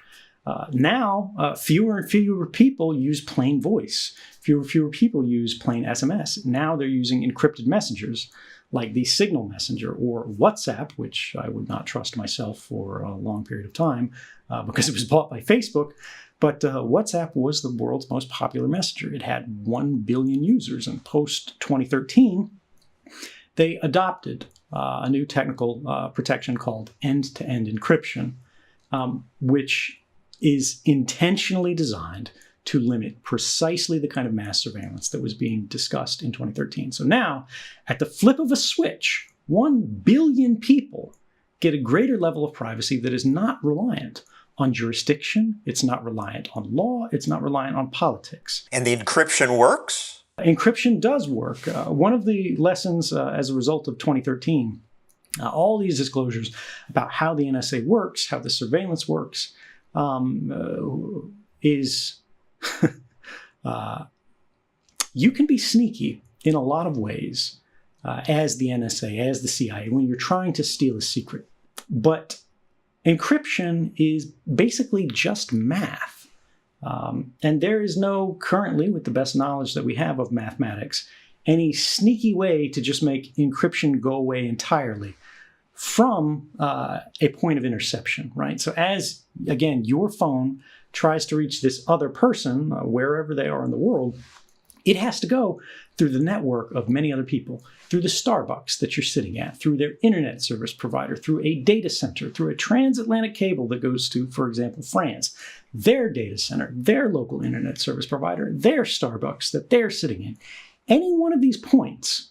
Now, fewer and fewer people use plain voice. Fewer people use plain SMS. Now they're using encrypted messengers like the Signal Messenger or WhatsApp, which I would not trust myself for a long period of time because it was bought by Facebook. But WhatsApp was the world's most popular messenger. It had 1 billion users, and post-2013, they adopted a new technical protection called end-to-end encryption, which is intentionally designed to limit precisely the kind of mass surveillance that was being discussed in 2013. So now, at the flip of a switch, 1 billion people get a greater level of privacy that is not reliant on jurisdiction, it's not reliant on law, it's not reliant on politics. And the encryption works? Encryption does work. One of the lessons as a result of 2013, all these disclosures about how the NSA works, how the surveillance works, is you can be sneaky in a lot of ways as the NSA, as the CIA, when you're trying to steal a secret. But encryption is basically just math. And there is no, currently, with the best knowledge that we have of mathematics, any sneaky way to just make encryption go away entirely from a point of interception, right? So as, again, your phone tries to reach this other person, wherever they are in the world, it has to go through the network of many other people, through the Starbucks that you're sitting at, through their internet service provider, through a data center, through a transatlantic cable that goes to, for example, France, their data center, their local internet service provider, their Starbucks that they're sitting in. Any one of these points,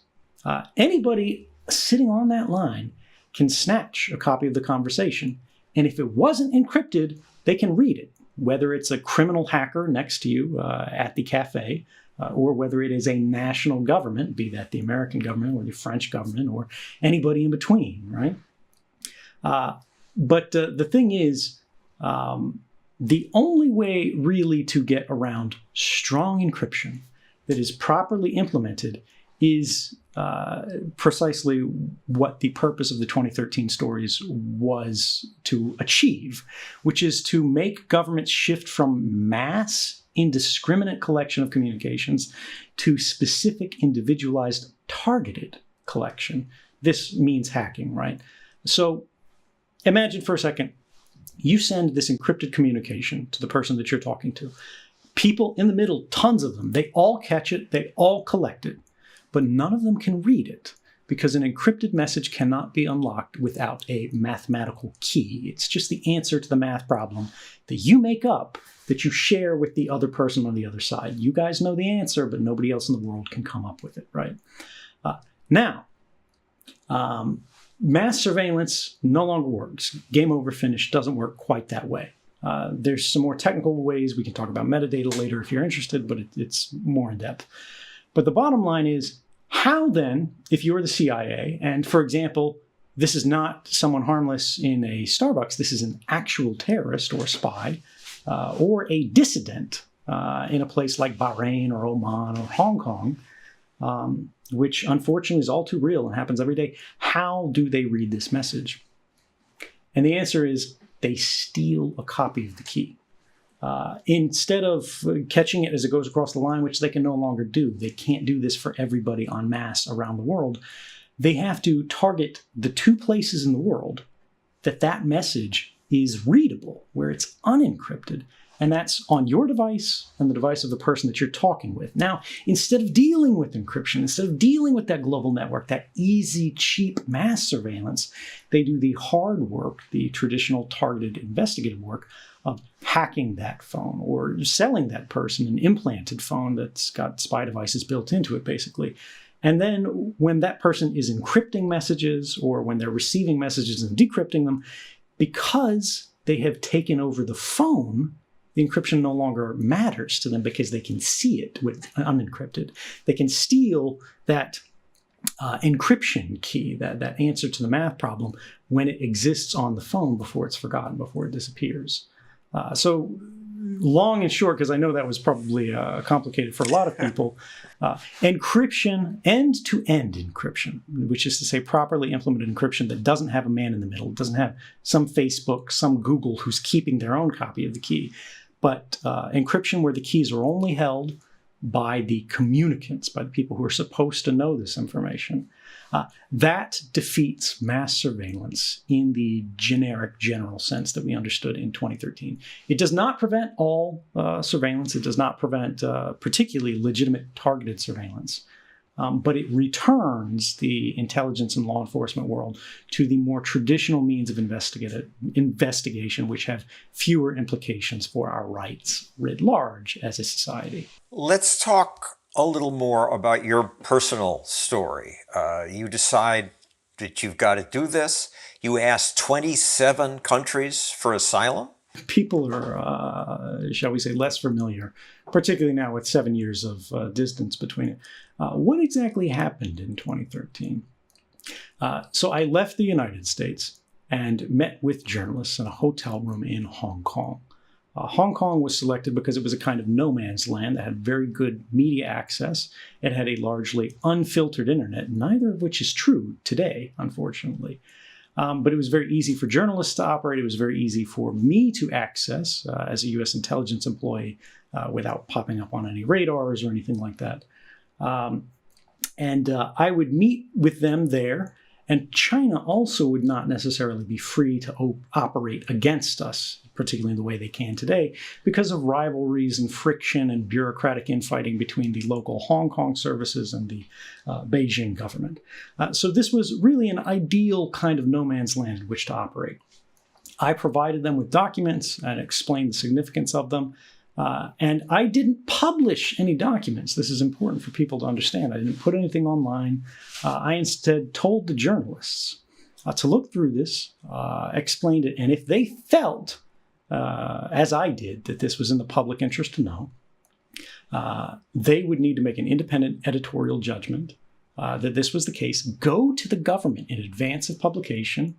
anybody sitting on that line can snatch a copy of the conversation. And if it wasn't encrypted, they can read it, whether it's a criminal hacker next to you at the cafe, or whether it is a national government, be that the American government or the French government or anybody in between, right? But the thing is, the only way really to get around strong encryption that is properly implemented is precisely what the purpose of the 2013 stories was to achieve, which is to make governments shift from mass, indiscriminate collection of communications to specific, individualized, targeted collection. This means hacking, right? So imagine for a second, you send this encrypted communication to the person that you're talking to. People in the middle, tons of them, they all catch it, they all collect it, but none of them can read it because an encrypted message cannot be unlocked without a mathematical key. It's just the answer to the math problem that you make up that you share with the other person on the other side. You guys know the answer, but nobody else in the world can come up with it, right? Now, mass surveillance no longer works. Game over, finished, doesn't work quite that way. There's some more technical ways. We can talk about metadata later if you're interested, but it's more in depth. But the bottom line is, how then, if you're the CIA, and for example, this is not someone harmless in a Starbucks, this is an actual terrorist or spy, or a dissident in a place like Bahrain or Oman or Hong Kong, which unfortunately is all too real and happens every day. How do they read this message? And the answer is they steal a copy of the key. Instead of catching it as it goes across the line, which they can no longer do. They can't do this for everybody en masse around the world. They have to target the two places in the world that that message is readable, where it's unencrypted. And that's on your device and the device of the person that you're talking with. Now, instead of dealing with encryption, instead of dealing with that global network, that easy, cheap mass surveillance, they do the hard work, the traditional targeted investigative work of hacking that phone or selling that person an implanted phone that's got spy devices built into it, basically. And then when that person is encrypting messages or when they're receiving messages and decrypting them, because they have taken over the phone, the encryption no longer matters to them because they can see it with unencrypted. They can steal that encryption key, that answer to the math problem, when it exists on the phone before it's forgotten, before it disappears. So long and short, because I know that was probably complicated for a lot of people, encryption, end-to-end encryption, which is to say properly implemented encryption that doesn't have a man in the middle. It doesn't have some Facebook, some Google who's keeping their own copy of the key, but encryption where the keys are only held by the communicants, by the people who are supposed to know this information. That defeats mass surveillance in the generic, general sense that we understood in 2013. It does not prevent all surveillance. It does not prevent particularly legitimate targeted surveillance. But it returns the intelligence and law enforcement world to the more traditional means of investigation, which have fewer implications for our rights writ large as a society. Let's talk a little more about your personal story. You decide that you've got to do this. You asked 27 countries for asylum. People are, shall we say, less familiar, particularly now with 7 years of distance between it. What exactly happened in 2013? So I left the United States and met with journalists in a hotel room in Hong Kong. Hong Kong was selected because it was a kind of no man's land that had very good media access. It had a largely unfiltered internet, neither of which is true today, unfortunately. But it was very easy for journalists to operate. It was very easy for me to access as a U.S. intelligence employee without popping up on any radars or anything like that. I would meet with them there, and China also would not necessarily be free to operate against us, particularly in the way they can today, because of rivalries and friction and bureaucratic infighting between the local Hong Kong services and the Beijing government. So this was really an ideal kind of no man's land in which to operate. I provided them with documents and explained the significance of them. And I didn't publish any documents. This is important for people to understand. I didn't put anything online. I instead told the journalists to look through this, explained it, and if they felt, as I did, that this was in the public interest to know, they would need to make an independent editorial judgment that this was the case, go to the government in advance of publication,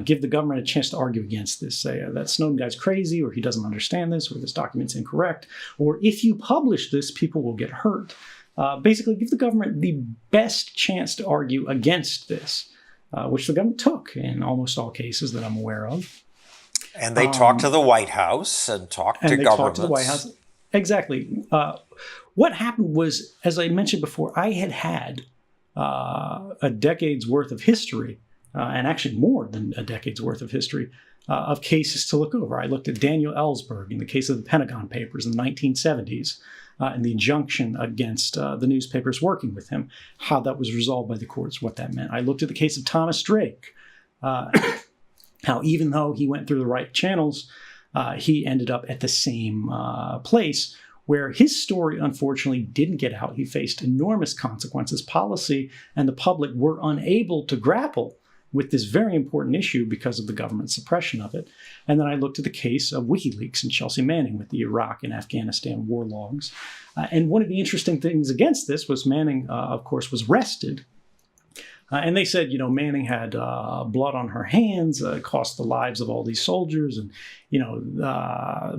give the government a chance to argue against this, say that Snowden guy's crazy, or he doesn't understand this, or this document's incorrect, or if you publish this, people will get hurt. basically give the government the best chance to argue against this, which the government took in almost all cases that I'm aware of. And they talked to the White House and talked to governments. Talked to the White House. Exactly. What happened was, as I mentioned before, I had a decade's worth of history, and actually more than a decade's worth of history, of cases to look over. I looked at Daniel Ellsberg in the case of the Pentagon Papers in the 1970s, and the injunction against the newspapers working with him, how that was resolved by the courts, what that meant. I looked at the case of Thomas Drake, how even though he went through the right channels, he ended up at the same place where his story unfortunately didn't get out. He faced enormous consequences. Policy and the public were unable to grapple with this very important issue because of the government suppression of it. And then I looked at the case of WikiLeaks and Chelsea Manning with the Iraq and Afghanistan war logs. And one of the interesting things against this was Manning, of course, was arrested. And they said, Manning had blood on her hands, cost the lives of all these soldiers, and,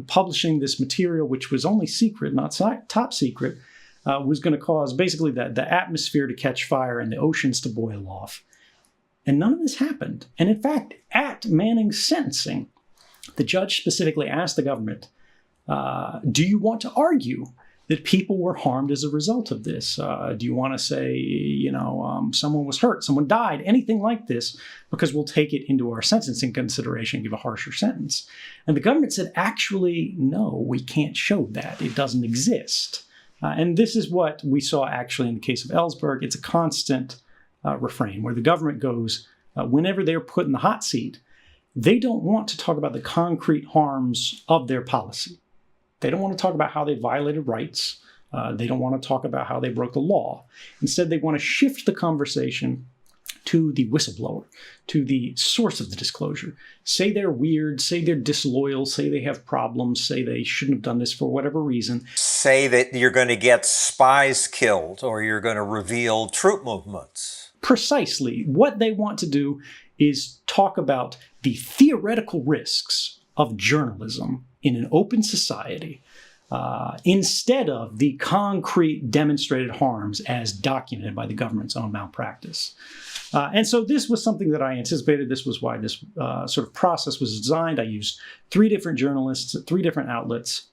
publishing this material, which was only secret, not top secret, was going to cause basically the atmosphere to catch fire and the oceans to boil off. And none of this happened. And in fact, at Manning's sentencing, the judge specifically asked the government, do you want to argue that people were harmed as a result of this? Do you want to say, someone was hurt, someone died, anything like this, because we'll take it into our sentencing consideration, give a harsher sentence? And the government said, actually, no, we can't show that. It doesn't exist. And this is what we saw actually in the case of Ellsberg. It's a constant refrain where the government goes, whenever they're put in the hot seat, they don't want to talk about the concrete harms of their policy. They don't want to talk about how they violated rights. They don't want to talk about how they broke the law. Instead, they want to shift the conversation to the whistleblower, to the source of the disclosure. Say they're weird, say they're disloyal, say they have problems, say they shouldn't have done this for whatever reason. Say that you're going to get spies killed or you're going to reveal troop movements. Precisely. What they want to do is talk about the theoretical risks of journalism in an open society instead of the concrete demonstrated harms as documented by the government's own malpractice. And so this was something that I anticipated. This was why this sort of process was designed. I used 3 different journalists at 3 different outlets.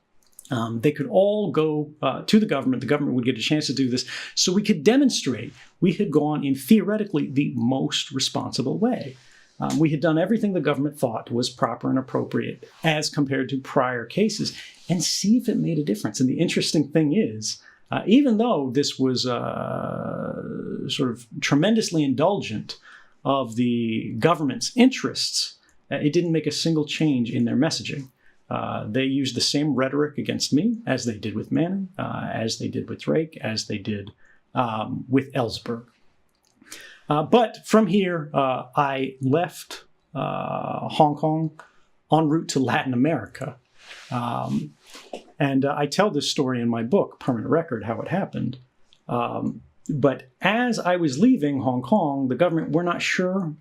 They could all go to the government. The government would get a chance to do this. So we could demonstrate we had gone in theoretically the most responsible way. We had done everything the government thought was proper and appropriate as compared to prior cases, and see if it made a difference. And the interesting thing is, even though this was sort of tremendously indulgent of the government's interests, it didn't make a single change in their messaging. They used the same rhetoric against me as they did with Manning, as they did with Drake, as they did with Ellsberg. But from here, I left Hong Kong en route to Latin America. And I tell this story in my book, Permanent Record, how it happened. But as I was leaving Hong Kong, the government, we're not sure.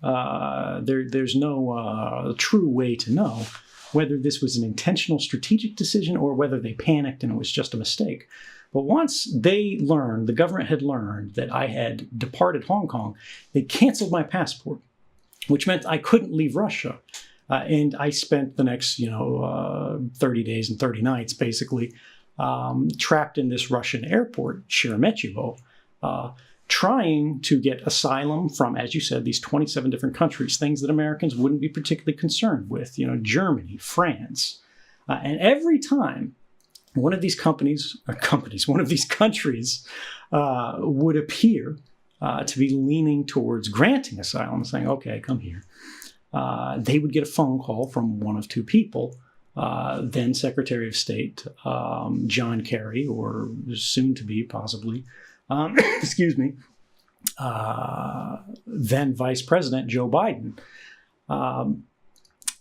There's no true way to know whether this was an intentional strategic decision or whether they panicked and it was just a mistake. But once they learned, the government had learned that I had departed Hong Kong, they canceled my passport, which meant I couldn't leave Russia. And I spent the next, 30 days and 30 nights, basically, trapped in this Russian airport, Sheremetyevo, trying to get asylum from, as you said, these 27 different countries, things that Americans wouldn't be particularly concerned with, Germany, France. And every time one of these countries would appear to be leaning towards granting asylum, saying, okay, come here, they would get a phone call from one of 2 people, then Secretary of State John Kerry, or soon to be possibly, then Vice President Joe Biden.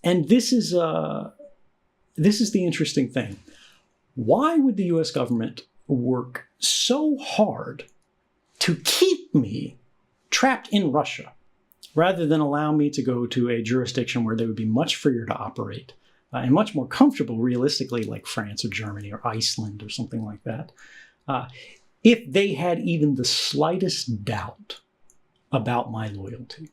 And this is the interesting thing. Why would the U.S. government work so hard to keep me trapped in Russia rather than allow me to go to a jurisdiction where they would be much freer to operate and much more comfortable, realistically, like France or Germany or Iceland or something like that? if they had even the slightest doubt about my loyalty.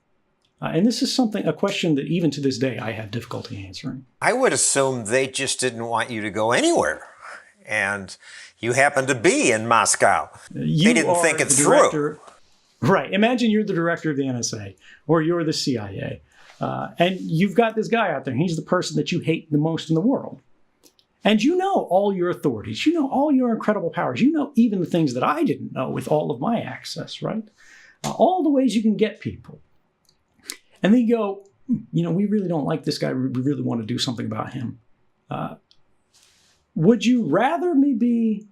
And this is a question that even to this day I have difficulty answering. I would assume they just didn't want you to go anywhere. And you happen to be in Moscow. They didn't think it through. Right. Imagine you're the director of the NSA or you're the CIA. And you've got this guy out there. He's the person that you hate the most in the world. And you know all your authorities. You know all your incredible powers. You know even the things that I didn't know with all of my access, right? All the ways you can get people. And then you go, we really don't like this guy. We really want to do something about him. Would you rather me be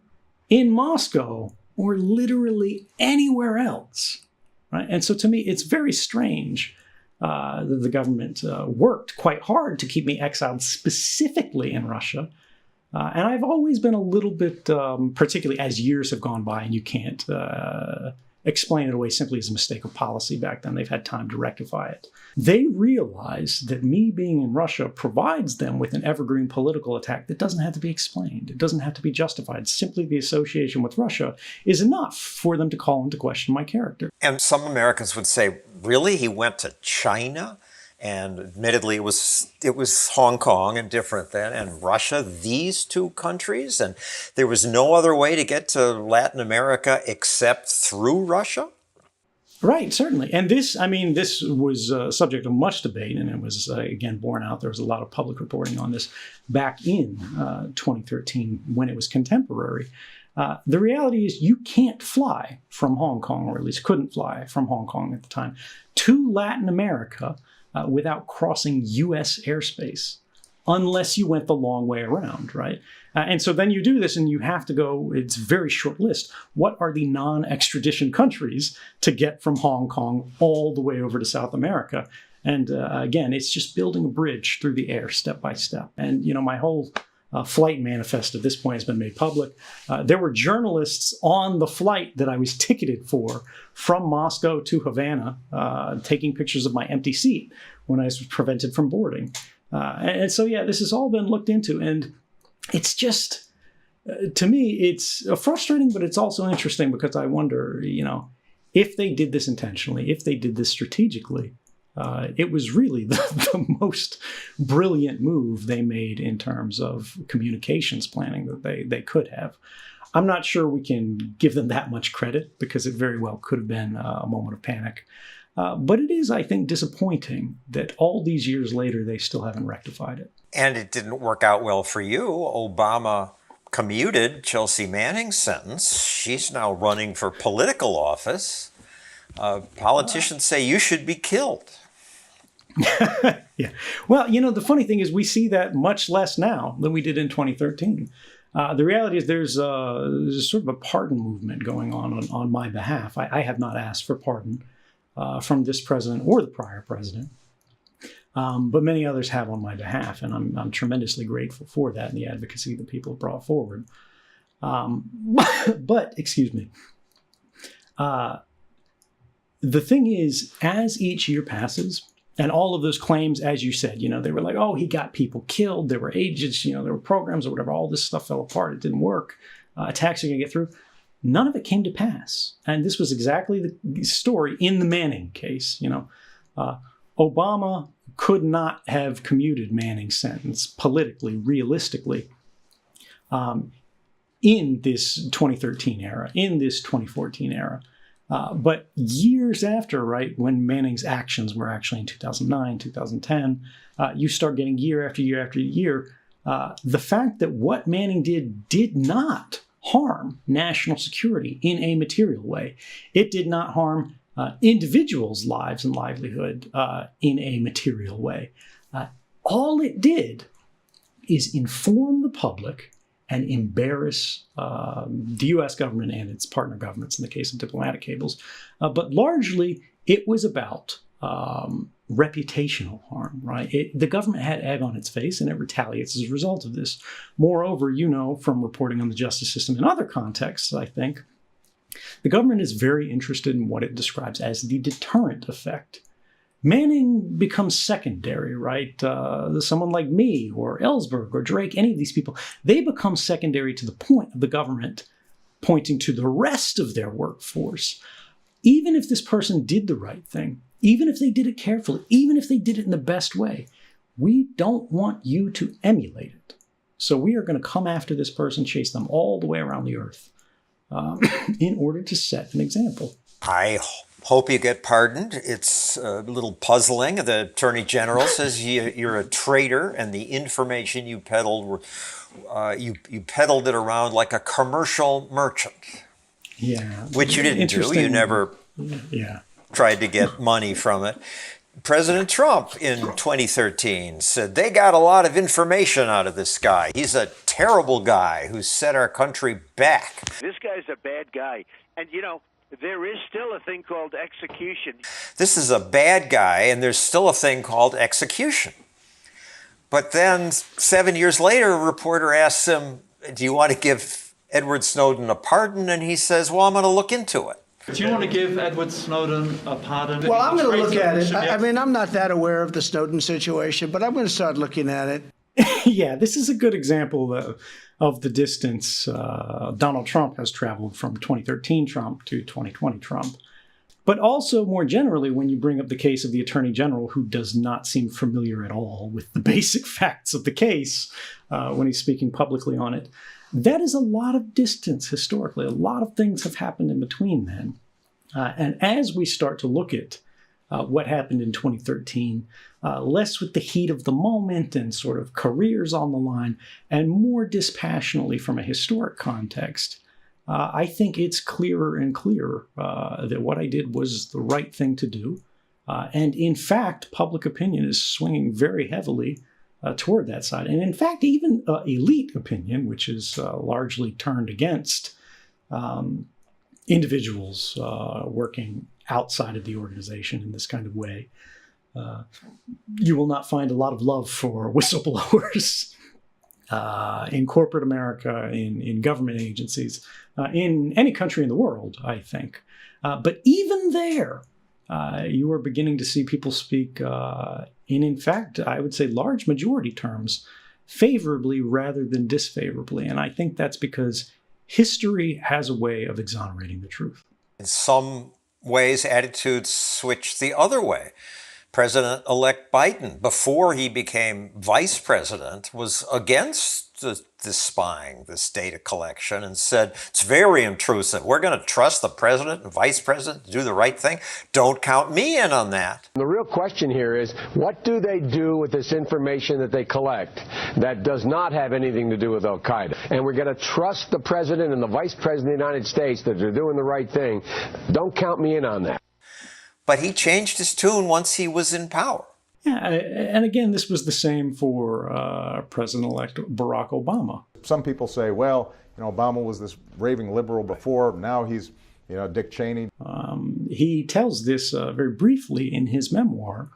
in Moscow or literally anywhere else? Right? And so to me, it's very strange that the government worked quite hard to keep me exiled specifically in Russia. And I've always been a little bit, particularly as years have gone by, and you can't explain it away simply as a mistake of policy back then. They've had time to rectify it. They realize that me being in Russia provides them with an evergreen political attack that doesn't have to be explained. It doesn't have to be justified. Simply the association with Russia is enough for them to call into question my character. And some Americans would say, really? He went to China? And admittedly, it was Hong Kong and different then, and Russia, these two countries, and there was no other way to get to Latin America except through Russia? Right, certainly. And this was subject of much debate, and it was, again, borne out. There was a lot of public reporting on this back in 2013 when it was contemporary. The reality is you can't fly from Hong Kong, or at least couldn't fly from Hong Kong at the time, to Latin America without crossing U.S. airspace, unless you went the long way around, right? And so then you do this and you have to go, it's a very short list. What are the non-extradition countries to get from Hong Kong all the way over to South America? And again, it's just building a bridge through the air step by step. And, my whole flight manifest at this point has been made public. There were journalists on the flight that I was ticketed for from Moscow to Havana, taking pictures of my empty seat when I was prevented from boarding. And so, yeah, this has all been looked into. And it's just, to me, it's frustrating, but it's also interesting because I wonder, if they did this intentionally, if they did this strategically, it was really the most brilliant move they made in terms of communications planning that they could have. I'm not sure we can give them that much credit because it very well could have been a moment of panic. But it is, I think, disappointing that all these years later, they still haven't rectified it. And it didn't work out well for you. Obama commuted Chelsea Manning's sentence. She's now running for political office. Politicians say you should be killed. Yeah. Well, the funny thing is we see that much less now than we did in 2013. The reality is there's sort of a pardon movement going on my behalf. I have not asked for pardon from this president or the prior president, but many others have on my behalf, and I'm tremendously grateful for that and the advocacy that people have brought forward. But excuse me. The thing is, as each year passes, and all of those claims, as you said, they were like, oh, he got people killed. There were agents, there were programs or whatever. All this stuff fell apart. It didn't work. Attacks are going to get through. None of it came to pass. And this was exactly the story in the Manning case. Obama could not have commuted Manning's sentence politically, realistically, in this 2013 era, in this 2014 era. But years after, right, when Manning's actions were actually in 2009, 2010, you start getting year after year after year, the fact that what Manning did not harm national security in a material way. It did not harm individuals' lives and livelihood in a material way. All it did is inform the public and embarrass the U.S. government and its partner governments in the case of diplomatic cables. But largely, it was about reputational harm, right? The government had egg on its face, and it retaliates as a result of this. Moreover, from reporting on the justice system in other contexts, I think, the government is very interested in what it describes as the deterrent effect. Manning becomes secondary, right? Someone like me or Ellsberg or Drake, any of these people, they become secondary to the point of the government pointing to the rest of their workforce. Even if this person did the right thing, even if they did it carefully, even if they did it in the best way, we don't want you to emulate it. So we are going to come after this person, chase them all the way around the earth in order to set an example. I hope you get pardoned. It's a little puzzling. The Attorney General says you're a traitor, and the information you peddled, you peddled it around like a commercial merchant. Yeah. Which you didn't do. You never tried to get money from it. President Trump in 2013 said they got a lot of information out of this guy. He's a terrible guy who set our country back. This guy's a bad guy. And, you know, there is still a thing called execution. This is a bad guy, and there's still a thing called execution. But then 7 years later, a reporter asks him, do you want to give Edward Snowden a pardon? And he says, well, I'm going to look into it. Do you want to give Edward Snowden a pardon? Well, I'm going to look at it. I mean, I'm not that aware of the Snowden situation, but I'm going to start looking at it. Yeah, this is a good example of the distance Donald Trump has traveled from 2013 Trump to 2020 Trump. But also, more generally, when you bring up the case of the Attorney General, who does not seem familiar at all with the basic facts of the case when he's speaking publicly on it, that is a lot of distance historically. A lot of things have happened in between then. And as we start to look at what happened in 2013, less with the heat of the moment and sort of careers on the line, and more dispassionately from a historic context, I think it's clearer and clearer that what I did was the right thing to do. And in fact, public opinion is swinging very heavily toward that side. And in fact, even elite opinion, which is largely turned against individuals working outside of the organization in this kind of way, you will not find a lot of love for whistleblowers in corporate America, in government agencies, in any country in the world, I think. But even there, you are beginning to see people speak in fact, I would say large majority terms, favorably rather than disfavorably. And I think that's because history has a way of exonerating the truth. In some ways, attitudes switched the other way. President-elect Biden, before he became vice president, was against this spying, this data collection, and said, it's very intrusive. We're going to trust the president and vice president to do the right thing. Don't count me in on that. The real question here is, what do they do with this information that they collect that does not have anything to do with al-Qaeda? And we're going to trust the president and the vice president of the United States that they're doing the right thing. Don't count me in on that. But he changed his tune once he was in power. Yeah, and again, this was the same for President-elect Barack Obama. Some people say, well, you know, Obama was this raving liberal before, now he's, you know, Dick Cheney. He tells this very briefly in his memoir.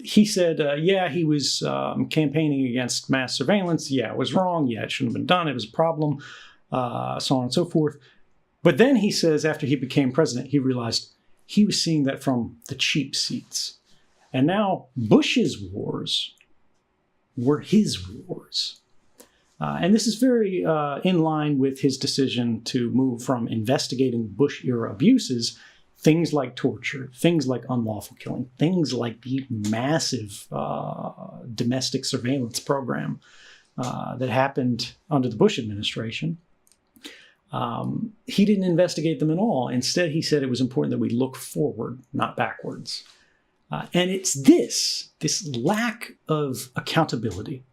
He said, yeah, he was campaigning against mass surveillance. Yeah, it was wrong. Yeah, it shouldn't have been done. It was a problem, so on and so forth. But then he says, after he became president, he realized he was seeing that from the cheap seats. And now Bush's wars were his wars. And this is very in line with his decision to move from investigating Bush-era abuses, things like torture, things like unlawful killing, things like the massive domestic surveillance program that happened under the Bush administration. He didn't investigate them at all. Instead, he said it was important that we look forward, not backwards. And it's this lack of accountability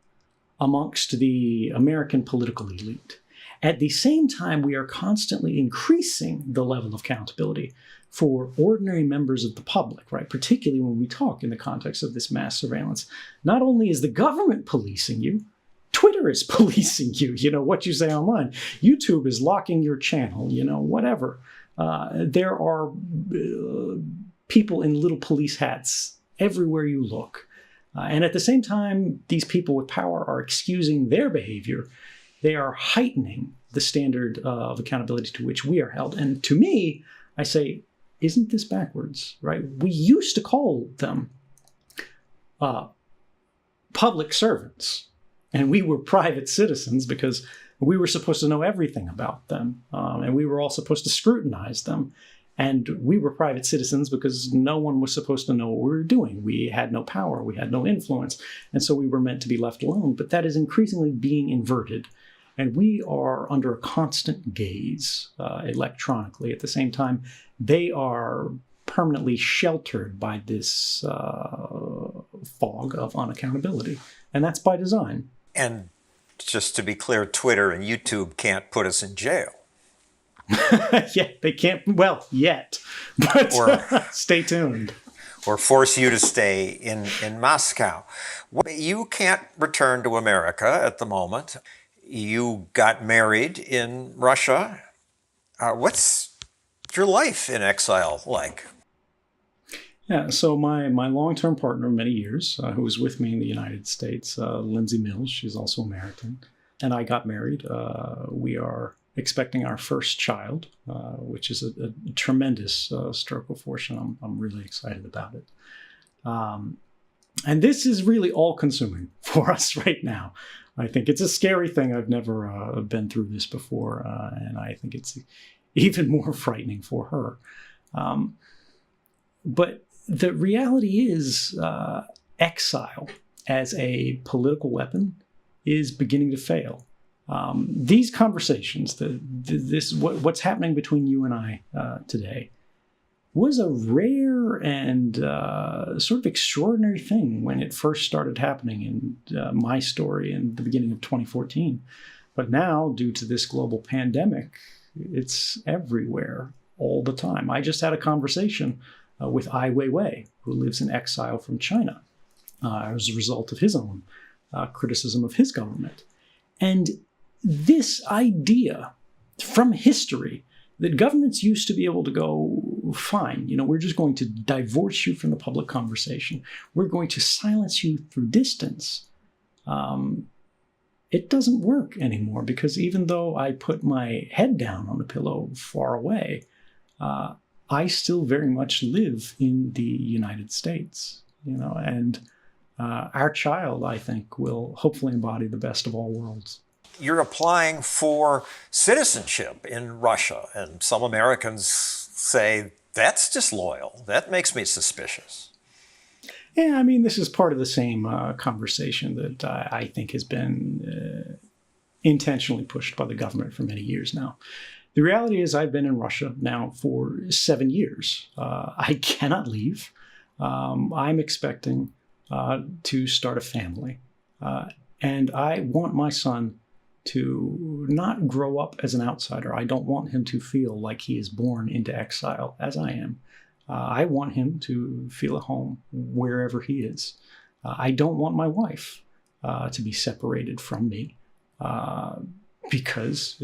amongst the American political elite. At the same time, we are constantly increasing the level of accountability for ordinary members of the public, right? Particularly when we talk in the context of this mass surveillance. Not only is the government policing you, Twitter is policing you, you know, what you say online. YouTube is locking your channel, you know, whatever. There are people in little police hats everywhere you look. And at the same time, these people with power are excusing their behavior. They are heightening the standard of accountability to which we are held. And to me, I say, isn't this backwards, right? We used to call them public servants, and we were private citizens because We were supposed to know everything about them, and we were all supposed to scrutinize them. And we were private citizens because no one was supposed to know what we were doing. We had no power, we had no influence, and so we were meant to be left alone. But that is increasingly being inverted. And we are under a constant gaze electronically. At the same time, they are permanently sheltered by this fog of unaccountability. And that's by design. And just to be clear, Twitter and YouTube can't put us in jail. Yeah, they can't, well, yet. But stay tuned. Or force you to stay in Moscow. You can't return to America at the moment. You got married in Russia. What's your life in exile like? Yeah, so my long-term partner of many years, who was with me in the United States, Lindsay Mills, she's also American, and I got married. We are expecting our first child, which is a tremendous stroke of fortune. I'm really excited about it. And this is really all-consuming for us right now. I think it's a scary thing. I've never been through this before, and I think it's even more frightening for her. But the reality is exile as a political weapon is beginning to fail. These conversations, what's happening between you and I today, was a rare and sort of extraordinary thing when it first started happening in my story in the beginning of 2014. But now, due to this global pandemic, it's everywhere all the time. I just had a conversation with Ai Weiwei, who lives in exile from China as a result of his own criticism of his government. And this idea from history that governments used to be able to go, fine, we're just going to divorce you from the public conversation. We're going to silence you through distance. It doesn't work anymore, because even though I put my head down on the pillow far away, I still very much live in the United States, and our child, I think, will hopefully embody the best of all worlds. You're applying for citizenship in Russia, and some Americans say that's disloyal. That makes me suspicious. Yeah, I mean, this is part of the same conversation that I think has been intentionally pushed by the government for many years now. The reality is I've been in Russia now for 7 years. I cannot leave. I'm expecting to start a family. And I want my son to not grow up as an outsider. I don't want him to feel like he is born into exile, as I am. I want him to feel at home wherever he is. I don't want my wife to be separated from me because,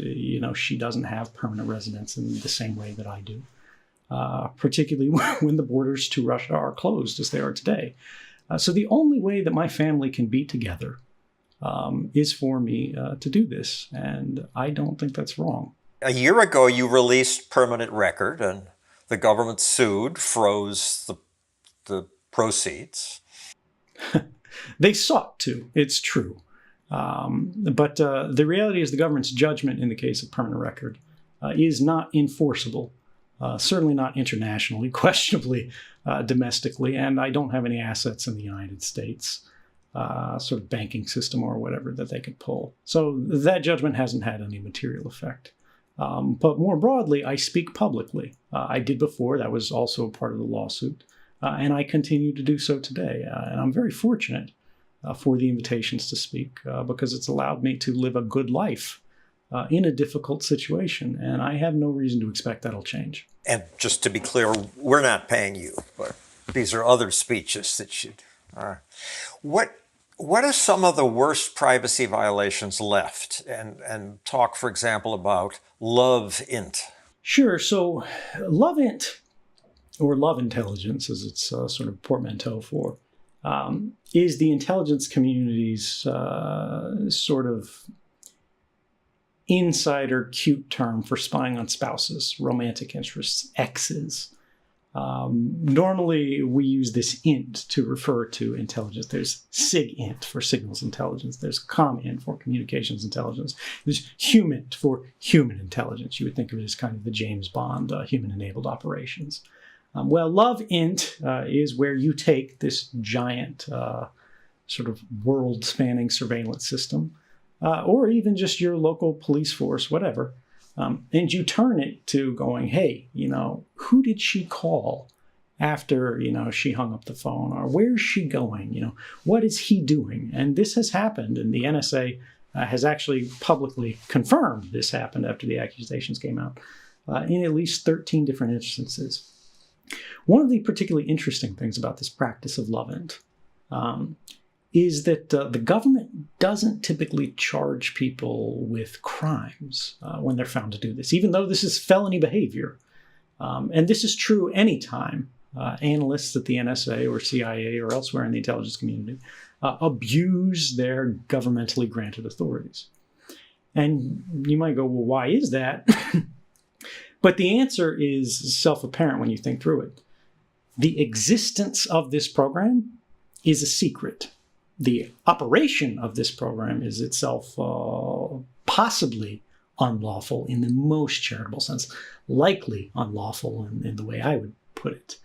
she doesn't have permanent residence in the same way that I do, particularly when the borders to Russia are closed as they are today. So the only way that my family can be together is for me to do this, and I don't think that's wrong. A year ago, you released Permanent Record, and the government sued, froze the proceeds. They sought to, it's true. But the reality is the government's judgment in the case of Permanent Record is not enforceable, certainly not internationally, questionably domestically, and I don't have any assets in the United States. Sort of banking system or whatever that they could pull. So that judgment hasn't had any material effect. But more broadly, I speak publicly. I did before. That was also part of the lawsuit. And I continue to do so today. And I'm very fortunate for the invitations to speak because it's allowed me to live a good life in a difficult situation. And I have no reason to expect that'll change. And just to be clear, we're not paying you, but these are other speeches that you... What are some of the worst privacy violations left? And talk, for example, about LoveInt. Sure. So LoveInt, or Love Intelligence, as it's sort of portmanteau for, is the intelligence community's sort of insider cute term for spying on spouses, romantic interests, exes. Normally, we use this int to refer to intelligence. There's SIGINT for signals intelligence. There's COMINT for communications intelligence. There's HUMINT for human intelligence. You would think of it as kind of the James Bond human-enabled operations. Well, LOVEINT is where you take this giant sort of world-spanning surveillance system, or even just your local police force, whatever, and you turn it to going, hey, who did she call after, she hung up the phone? Or where's she going? What is he doing? And this has happened, and the NSA has actually publicly confirmed this happened after the accusations came out in at least 13 different instances. One of the particularly interesting things about this practice of LOVEINT is that the government doesn't typically charge people with crimes when they're found to do this, even though this is felony behavior. And this is true anytime analysts at the NSA or CIA or elsewhere in the intelligence community abuse their governmentally granted authorities. And you might go, well, why is that? But the answer is self-apparent when you think through it. The existence of this program is a secret. The operation of this program is itself possibly unlawful in the most charitable sense, likely unlawful in the way I would put it.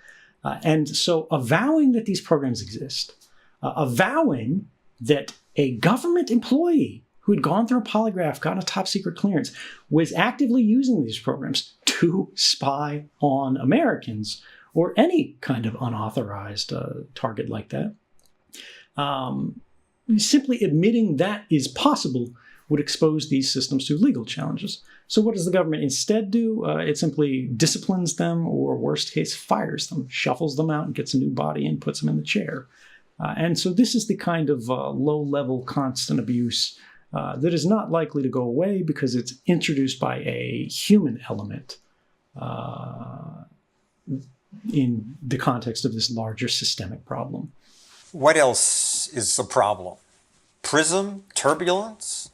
And so avowing that these programs exist, avowing that a government employee who had gone through a polygraph, gotten a top secret clearance, was actively using these programs to spy on Americans or any kind of unauthorized target like that. Simply admitting that is possible would expose these systems to legal challenges. So what does the government instead do? It simply disciplines them, or worst case, fires them, shuffles them out and gets a new body and puts them in the chair. And so this is the kind of low-level constant abuse that is not likely to go away because it's introduced by a human element in the context of this larger systemic problem. What else is the problem? Prism? Turbulence?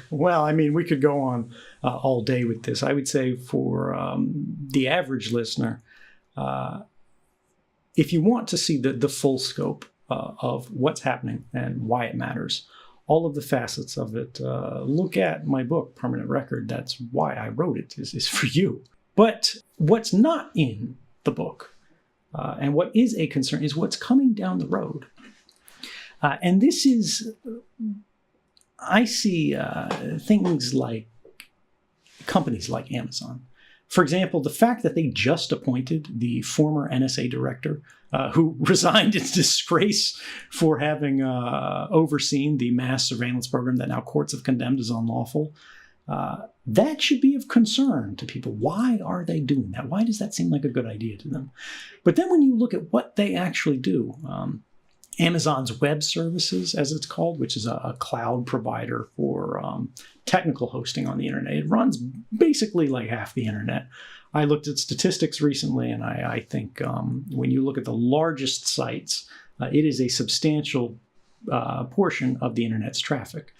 Well, I mean, we could go on all day with this. I would say for the average listener, if you want to see the full scope of what's happening and why it matters, all of the facets of it, look at my book, Permanent Record. That's why I wrote it, is for you. But what's not in the book, and what is a concern, is what's coming down the road. And this is, I see things like companies like Amazon. For example, the fact that they just appointed the former NSA director who resigned in disgrace for having overseen the mass surveillance program that now courts have condemned as unlawful, that should be of concern to people. Why are they doing that? Why does that seem like a good idea to them? But then when you look at what they actually do, Amazon's Web Services, as it's called, which is a cloud provider for technical hosting on the internet. It runs basically like half the internet. I looked at statistics recently, and I think when you look at the largest sites, it is a substantial portion of the internet's traffic.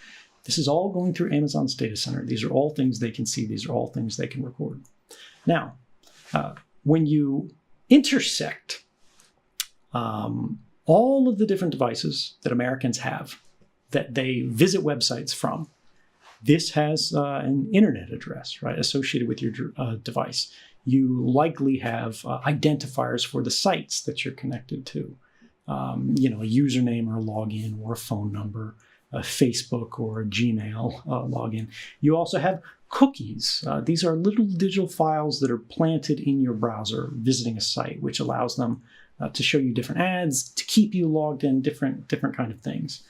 This is all going through Amazon's data center. These are all things they can see. These are all things they can record. Now, when you intersect all of the different devices that Americans have that they visit websites from, this has an internet address, right, associated with your device. You likely have identifiers for the sites that you're connected to, a username or a login or a phone number, a Facebook or a Gmail login. You also have cookies. These are little digital files that are planted in your browser visiting a site, which allows them to show you different ads, to keep you logged in, different kind of things.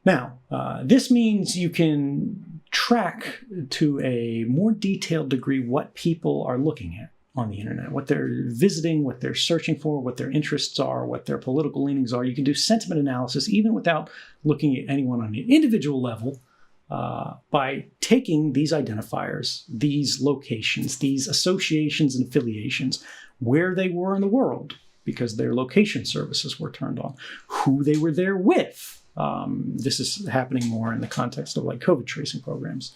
Now, this means you can track to a more detailed degree what people are looking at on the internet, what they're visiting, what they're searching for, what their interests are, what their political leanings are. You can do sentiment analysis even without looking at anyone on an individual level by taking these identifiers, these locations, these associations and affiliations, where they were in the world, because their location services were turned on, who they were there with. This is happening more in the context of like COVID tracing programs.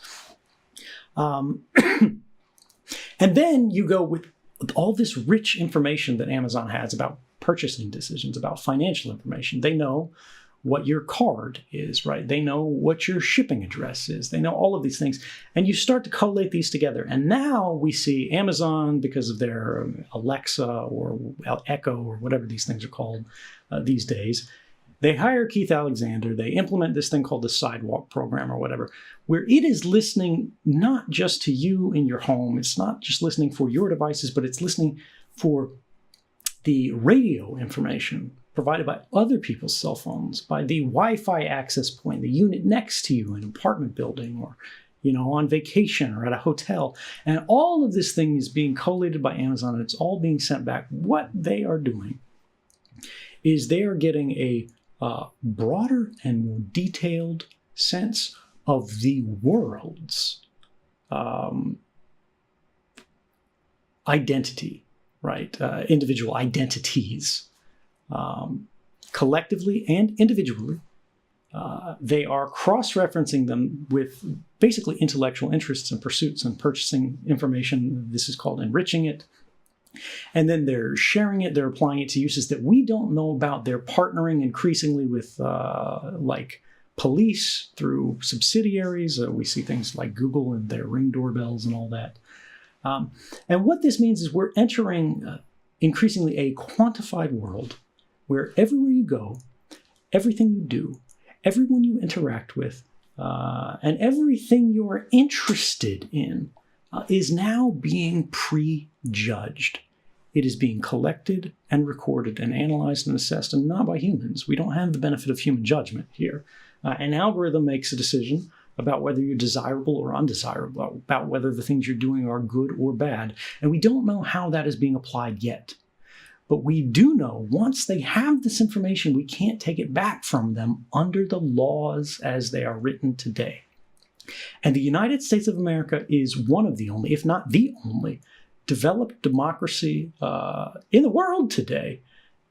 And then you go with all this rich information that Amazon has about purchasing decisions, about financial information. They know what your card is, right? They know what your shipping address is. They know all of these things. And you start to collate these together. And now we see Amazon, because of their Alexa or Echo or whatever these things are called these days, they hire Keith Alexander. They implement this thing called the Sidewalk program or whatever, where it is listening not just to you in your home. It's not just listening for your devices, but it's listening for the radio information provided by other people's cell phones, by the Wi-Fi access point, the unit next to you in an apartment building or, on vacation or at a hotel. And all of this thing is being collated by Amazon, and it's all being sent back. What they are doing is they are getting a broader and more detailed sense of the world's identity, right? Individual identities. Collectively and individually, they are cross-referencing them with basically intellectual interests and pursuits and purchasing information. This is called enriching it. And then they're sharing it, they're applying it to uses that we don't know about. They're partnering increasingly with like police through subsidiaries. We see things like Google and their Ring doorbells and all that. And what this means is we're entering increasingly a quantified world where everywhere you go, everything you do, everyone you interact with, and everything you're interested in is now being prejudged. It is being collected and recorded and analyzed and assessed, and not by humans. We don't have the benefit of human judgment here. An algorithm makes a decision about whether you're desirable or undesirable, about whether the things you're doing are good or bad, and we don't know how that is being applied yet. But we do know once they have this information, we can't take it back from them under the laws as they are written today. And the United States of America is one of the only, if not the only, developed democracy in the world today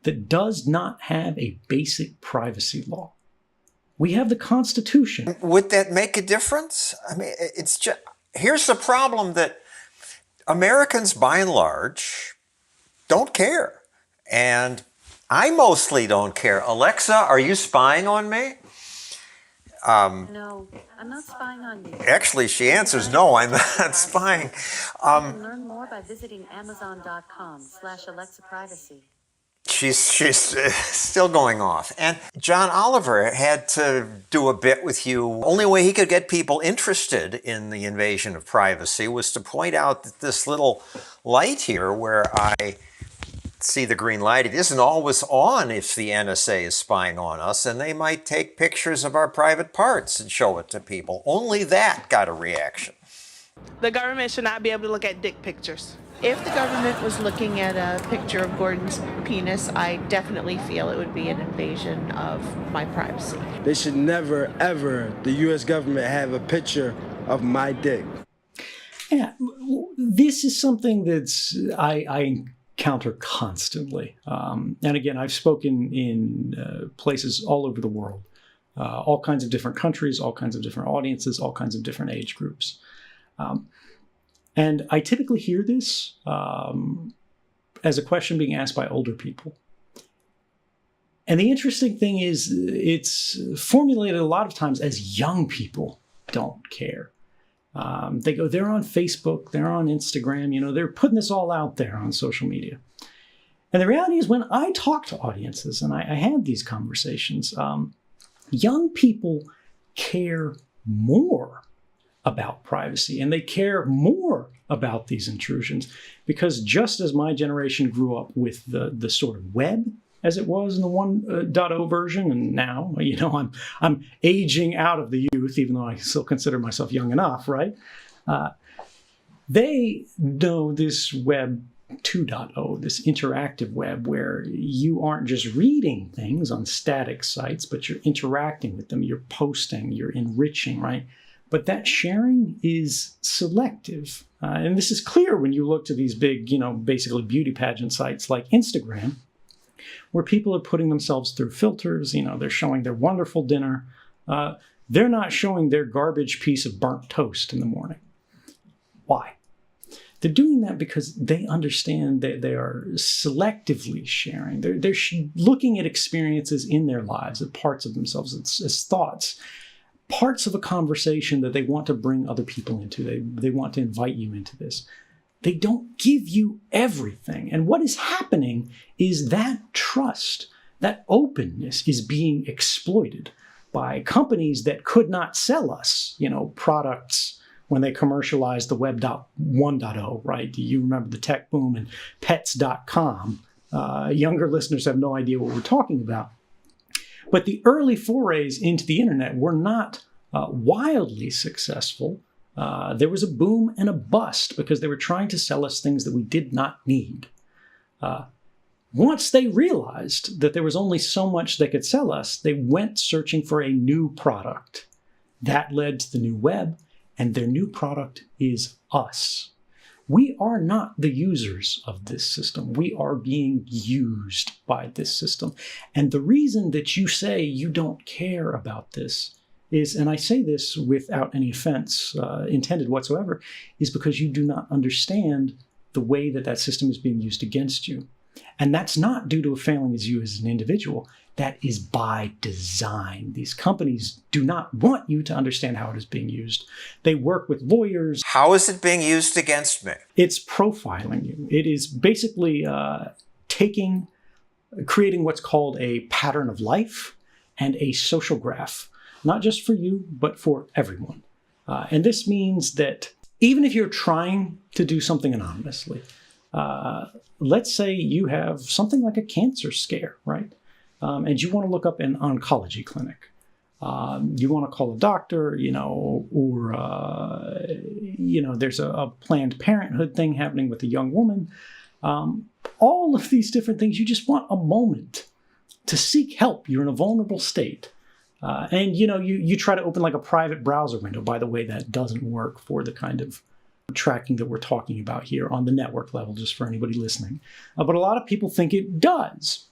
that does not have a basic privacy law. We have the Constitution. Would that make a difference? I mean, it's just, here's the problem that Americans, by and large, don't care. And I mostly don't care. Alexa, are you spying on me? No, I'm not spying on you. Actually, she answers, no, I'm not spying. You can learn more by visiting Amazon.com/Alexa Privacy. She's still going off. And John Oliver had to do a bit with you. Only way he could get people interested in the invasion of privacy was to point out that this little light here where I see the green light, it isn't always on if the NSA is spying on us, and they might take pictures of our private parts and show it to people. Only that got a reaction. The government should not be able to look at dick pictures. If the government was looking at a picture of Gordon's penis, I definitely feel it would be an invasion of my privacy. They should never, ever, the U.S. government have a picture of my dick. Yeah, this is something that's I encounter constantly. And again, I've spoken in places all over the world, all kinds of different countries, all kinds of different audiences, all kinds of different age groups. And I typically hear this as a question being asked by older people. And the interesting thing is it's formulated a lot of times as young people don't care. They go, they're on Facebook, they're on Instagram, they're putting this all out there on social media. And the reality is when I talk to audiences and I have these conversations, young people care more about privacy, and they care more about these intrusions because just as my generation grew up with the sort of web as it was in the 1.0 version, and now, I'm aging out of the youth, even though I still consider myself young enough, right? They know this web 2.0, this interactive web where you aren't just reading things on static sites, but you're interacting with them, you're posting, you're enriching, right? But that sharing is selective. And this is clear when you look to these big, basically beauty pageant sites like Instagram, where people are putting themselves through filters. They're showing their wonderful dinner. They're not showing their garbage piece of burnt toast in the morning. Why? They're doing that because they understand that they are selectively sharing. They're looking at experiences in their lives, at parts of themselves, as thoughts, parts of a conversation that they want to bring other people into. They want to invite you into this. They don't give you everything. And what is happening is that trust, that openness is being exploited by companies that could not sell us, products when they commercialized the Web 1.0, right? Do you remember the tech boom and pets.com? Younger listeners have no idea what we're talking about. But the early forays into the internet were not wildly successful. There was a boom and a bust because they were trying to sell us things that we did not need. Once they realized that there was only so much they could sell us, they went searching for a new product. That led to the new web, and their new product is us. We are not the users of this system. We are being used by this system. And the reason that you say you don't care about this is, and I say this without any offense intended whatsoever, is because you do not understand the way that that system is being used against you. And that's not due to a failing as you as an individual. That is by design. These companies do not want you to understand how it is being used. They work with lawyers. How is it being used against me? It's profiling you. It is basically creating what's called a pattern of life and a social graph, not just for you, but for everyone. And this means that even if you're trying to do something anonymously, let's say you have something like a cancer scare, right? And you want to look up an oncology clinic. You want to call a doctor, or there's a Planned Parenthood thing happening with a young woman. All of these different things, you just want a moment to seek help. You're in a vulnerable state. And you try to open like a private browser window. By the way, that doesn't work for the kind of tracking that we're talking about here on the network level, just for anybody listening. But a lot of people think it does.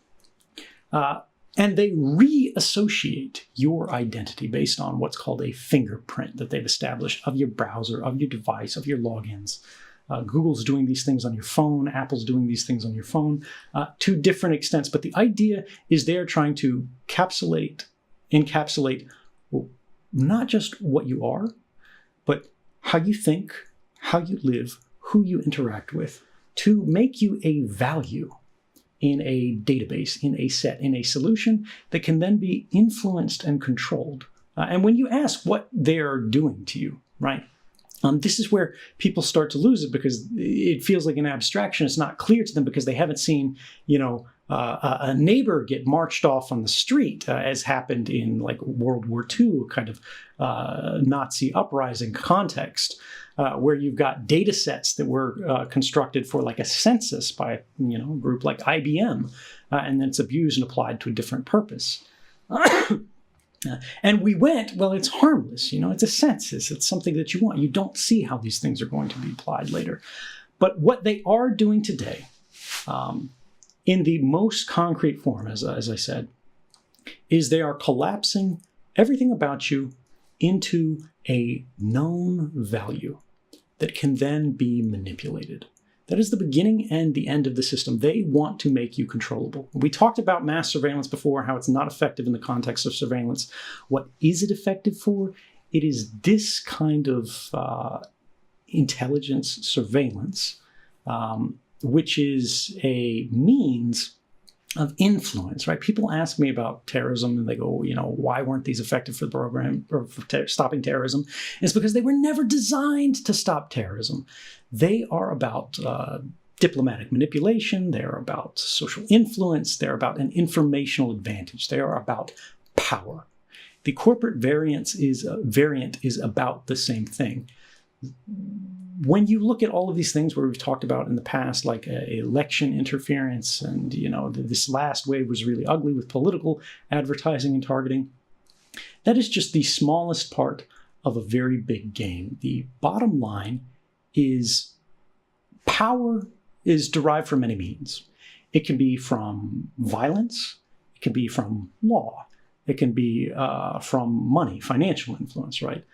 And they reassociate your identity based on what's called a fingerprint that they've established of your browser, of your device, of your logins. Google's doing these things on your phone. Apple's doing these things on your phone to different extents. But the idea is they're trying to encapsulate not just what you are, but how you think, how you live, who you interact with, to make you a value in a database, in a set, in a solution that can then be influenced and controlled. And when you ask what they're doing to you, right, this is where people start to lose it because it feels like an abstraction. It's not clear to them because they haven't seen, a neighbor get marched off on the street, as happened in like World War II, kind of Nazi uprising context, where you've got data sets that were constructed for like a census by a group like IBM, and then it's abused and applied to a different purpose. And we went, well, it's harmless, it's a census, it's something that you want. You don't see how these things are going to be applied later. But what they are doing today, in the most concrete form, as I said, is they are collapsing everything about you into a known value that can then be manipulated. That is the beginning and the end of the system. They want to make you controllable. We talked about mass surveillance before, how it's not effective in the context of surveillance. What is it effective for? It is this kind of intelligence surveillance, which is a means of influence, right? People ask me about terrorism and they go, why weren't these effective for the program or for stopping terrorism? And it's because they were never designed to stop terrorism. They are about diplomatic manipulation. They're about social influence. They're about an informational advantage. They are about power. The corporate variant is about the same thing. When you look at all of these things where we've talked about in the past, like election interference, and this last wave was really ugly with political advertising and targeting, that is just the smallest part of a very big game. The bottom line is power is derived from many means. It can be from violence, it can be from law, it can be from money, financial influence, right?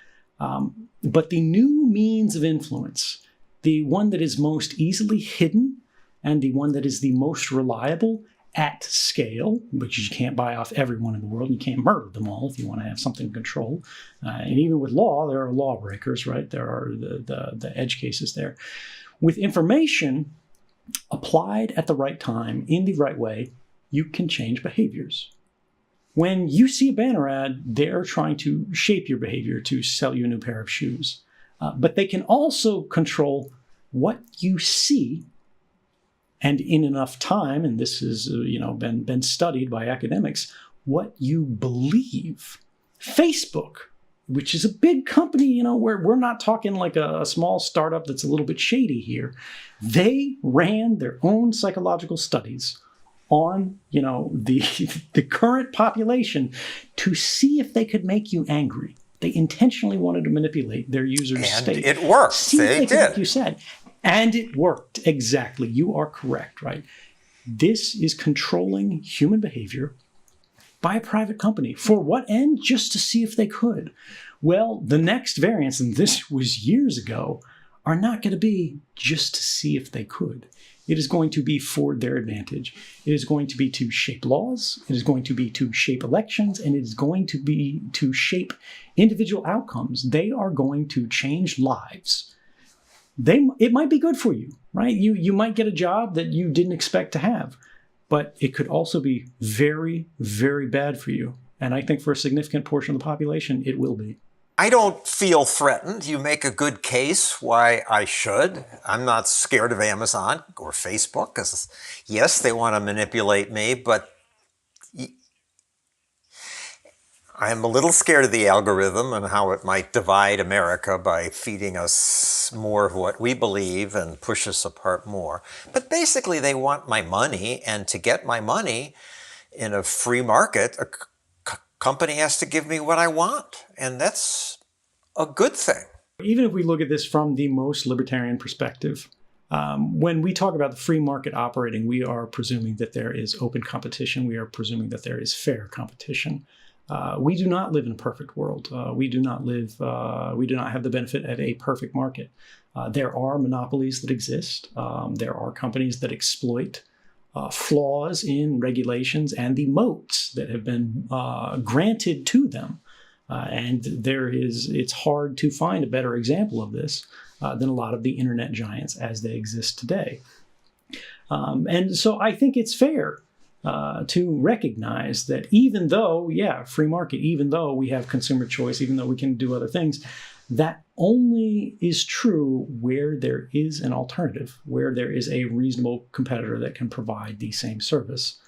But the new means of influence The one that is most easily hidden and the one that is the most reliable at scale, which you can't buy off everyone in the world. You can't murder them all if you want to have something to control. And even with law, there are lawbreakers, right? There are the edge cases there. With information applied at the right time, in the right way, you can change behaviors. When you see a banner ad, they're trying to shape your behavior to sell you a new pair of shoes. But they can also control what you see, and in enough time, and this has been studied by academics, what you believe. Facebook, which is a big company, where we're not talking like a small startup that's a little bit shady here. They ran their own psychological studies on, the current population to see if they could make you angry. They intentionally wanted to manipulate their users' state. And it worked. See if They could did. make you sad. And it worked. Exactly. You are correct, right? This is controlling human behavior by a private company. For what end? Just to see if they could. Well, the next variants, and this was years ago, are not going to be just to see if they could. It is going to be for their advantage. It is going to be to shape laws. It is going to be to shape elections. And it is going to be to shape individual outcomes. They are going to change lives. It might be good for you, right? You might get a job that you didn't expect to have, but it could also be very, very bad for you. And I think for a significant portion of the population, it will be. I don't feel threatened. You make a good case why I should. I'm not scared of Amazon or Facebook, because yes, they want to manipulate me, but I'm a little scared of the algorithm and how it might divide America by feeding us more of what we believe and push us apart more. But basically, they want my money, and to get my money in a free market, a company has to give me what I want, and that's a good thing. Even if we look at this from the most libertarian perspective, when we talk about the free market operating, we are presuming that there is open competition. We are presuming that there is fair competition. We do not live in a perfect world. We do not have the benefit of a perfect market. There are monopolies that exist. There are companies that exploit flaws in regulations and the moats that have been granted to them. And it's hard to find a better example of this than a lot of the internet giants as they exist today. And so I think it's fair to recognize that even though, free market, even though we have consumer choice, even though we can do other things, that only is true where there is an alternative, where there is a reasonable competitor that can provide the same service,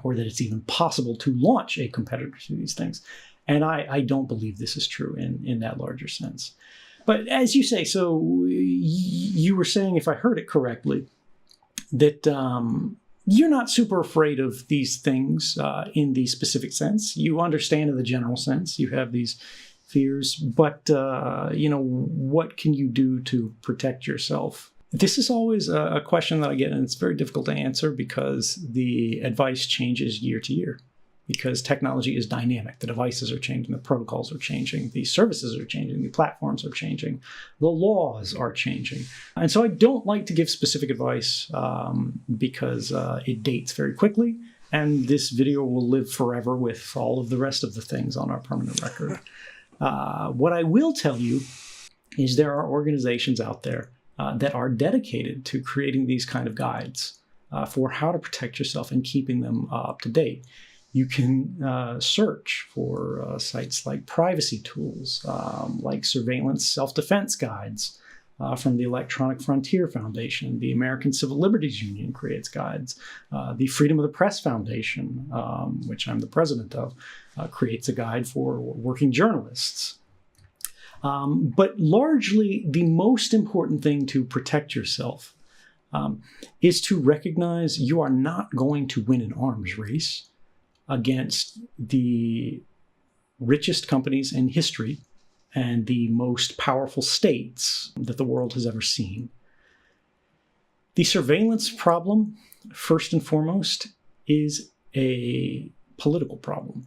or that it's even possible to launch a competitor to these things. And I don't believe this is true in that larger sense. But as you say, so you were saying, if I heard it correctly, that you're not super afraid of these things in the specific sense. You understand in the general sense. You have these fears, but what can you do to protect yourself? This is always a question that I get, and it's very difficult to answer because the advice changes year to year. Because technology is dynamic. The devices are changing, the protocols are changing, the services are changing, the platforms are changing, the laws are changing. And so I don't like to give specific advice because it dates very quickly, and this video will live forever with all of the rest of the things on our permanent record. What I will tell you is there are organizations out there that are dedicated to creating these kind of guides for how to protect yourself and keeping them up to date. You can search for sites like privacy tools, like surveillance self-defense guides from the Electronic Frontier Foundation. The American Civil Liberties Union creates guides. The Freedom of the Press Foundation, which I'm the president of, creates a guide for working journalists. But largely, the most important thing to protect yourself is to recognize you are not going to win an arms race against the richest companies in history and the most powerful states that the world has ever seen. The surveillance problem, first and foremost, is a political problem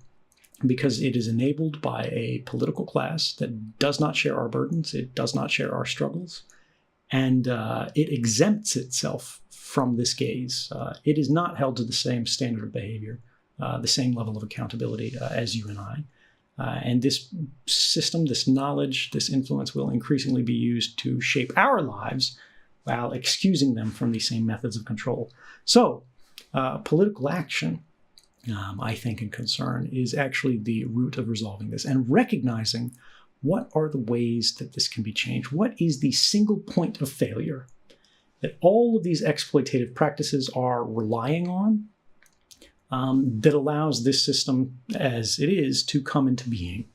because it is enabled by a political class that does not share our burdens, it does not share our struggles, and it exempts itself from this gaze. It is not held to the same standard of behavior, the same level of accountability as you and I. And this system, this knowledge, this influence will increasingly be used to shape our lives while excusing them from these same methods of control. So, political action, I think, and concern is actually the root of resolving this, and recognizing what are the ways that this can be changed. What is the single point of failure that all of these exploitative practices are relying on that allows this system as it is to come into being?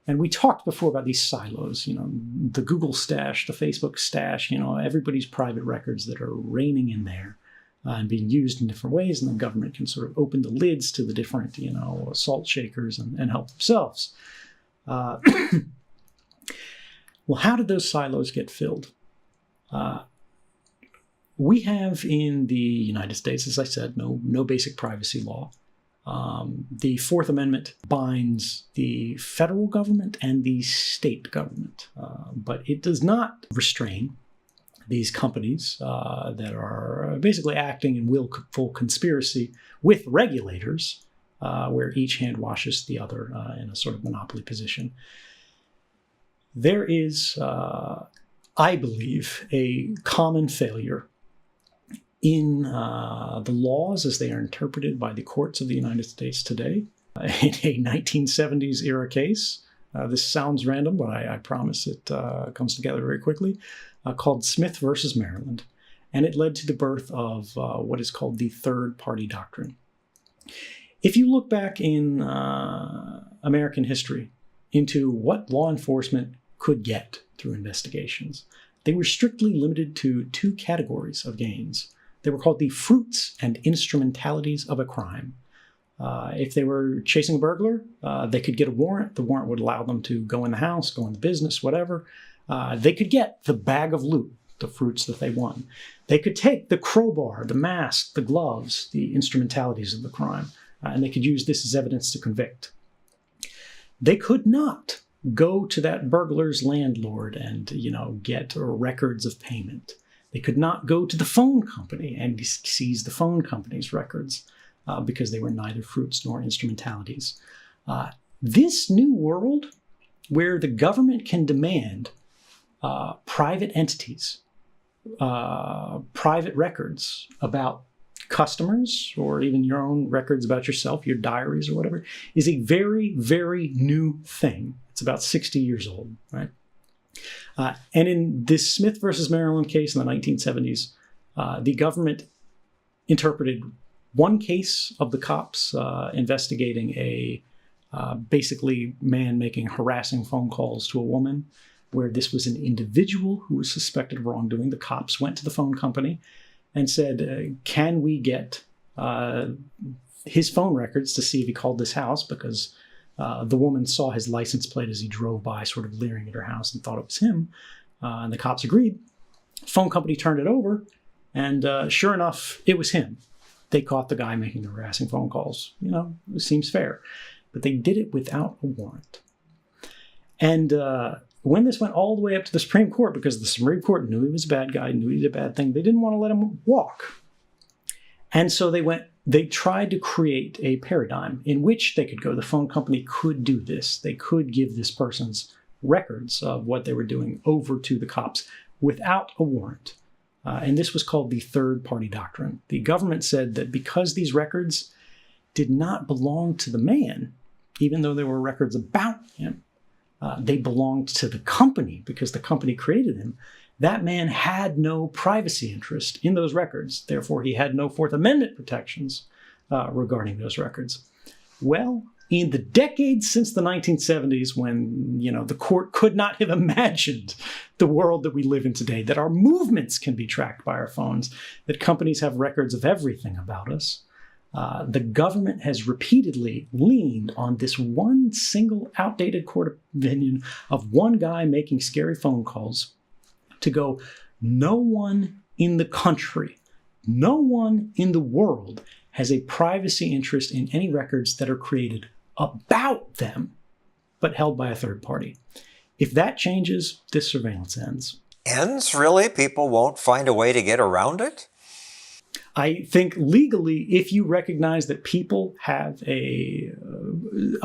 And we talked before about these silos, the Google stash, the Facebook stash, everybody's private records that are reigning in there and being used in different ways. And the government can sort of open the lids to the different, salt shakers and help themselves. Well, how did those silos get filled? We have in the United States, as I said, no basic privacy law. The Fourth Amendment binds the federal government and the state government, but it does not restrain these companies that are basically acting in willful conspiracy with regulators, where each hand washes the other in a sort of monopoly position. There is, I believe, a common failure in the laws as they are interpreted by the courts of the United States today. In a 1970s era case, this sounds random, but I promise it comes together very quickly, called Smith versus Maryland. And it led to the birth of what is called the third party doctrine. If you look back in American history into what law enforcement could get through investigations, they were strictly limited to two categories of gains. They were called the fruits and instrumentalities of a crime. If they were chasing a burglar, they could get a warrant. The warrant would allow them to go in the house, go in the business, whatever. They could get the bag of loot, the fruits that they won. They could take the crowbar, the mask, the gloves, the instrumentalities of the crime, and they could use this as evidence to convict. They could not go to that burglar's landlord and, get records of payment. They could not go to the phone company and seize the phone company's records because they were neither fruits nor instrumentalities. This new world where the government can demand private entities, private records about customers, or even your own records about yourself, your diaries or whatever, is a very, very new thing. It's about 60 years old, right? And in this Smith versus Maryland case in the 1970s, the government interpreted one case of the cops investigating a basically man making harassing phone calls to a woman, where this was an individual who was suspected of wrongdoing. The cops went to the phone company and said, can we get his phone records to see if he called this house, because the woman saw his license plate as he drove by, sort of leering at her house, and thought it was him. And the cops agreed. Phone company turned it over, and sure enough, it was him. They caught the guy making the harassing phone calls. It seems fair. But they did it without a warrant. And when this went all the way up to the Supreme Court, because the Supreme Court knew he was a bad guy, knew he did a bad thing, they didn't want to let him walk. And so they tried to create a paradigm in which they could go. The phone company could do this. They could give this person's records of what they were doing over to the cops without a warrant. And this was called the third party doctrine. The government said that because these records did not belong to the man, even though there were records about him, they belonged to the company because the company created him. That man had no privacy interest in those records. Therefore, he had no Fourth Amendment protections regarding those records. Well, in the decades since the 1970s, when the court could not have imagined the world that we live in today, that our movements can be tracked by our phones, that companies have records of everything about us, the government has repeatedly leaned on this one single outdated court opinion of one guy making scary phone calls to go, no one in the country, no one in the world has a privacy interest in any records that are created about them, but held by a third party. If that changes, this surveillance ends. ends, really? People won't find a way to get around it? I think legally, if you recognize that people have a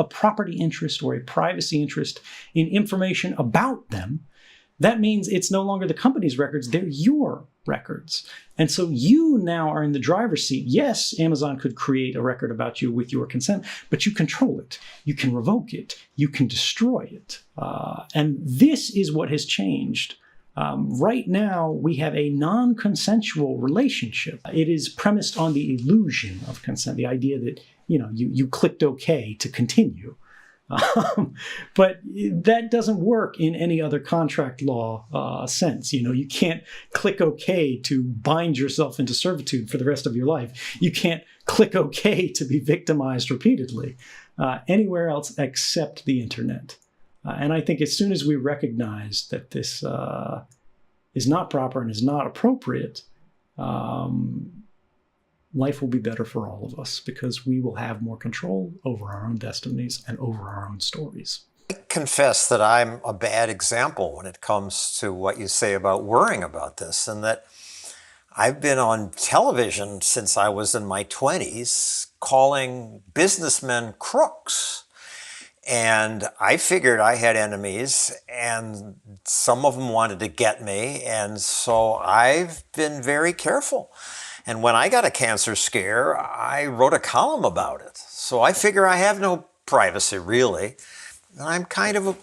property interest or a privacy interest in information about them, that means it's no longer the company's records, they're your records. And so you now are in the driver's seat. Yes, Amazon could create a record about you with your consent, but you control it. You can revoke it. You can destroy it. And this is what has changed. Right now, we have a non-consensual relationship. It is premised on the illusion of consent, the idea that, you clicked OK to continue. But that doesn't work in any other contract law sense. You can't click OK to bind yourself into servitude for the rest of your life. You can't click OK to be victimized repeatedly anywhere else except the internet. And I think as soon as we recognize that this is not proper and is not appropriate, life will be better for all of us because we will have more control over our own destinies and over our own stories. I confess that I'm a bad example when it comes to what you say about worrying about this, and that I've been on television since I was in my 20s calling businessmen crooks. And I figured I had enemies, and some of them wanted to get me, and so I've been very careful. And when I got a cancer scare, I wrote a column about it. So I figure I have no privacy, really. And I'm kind of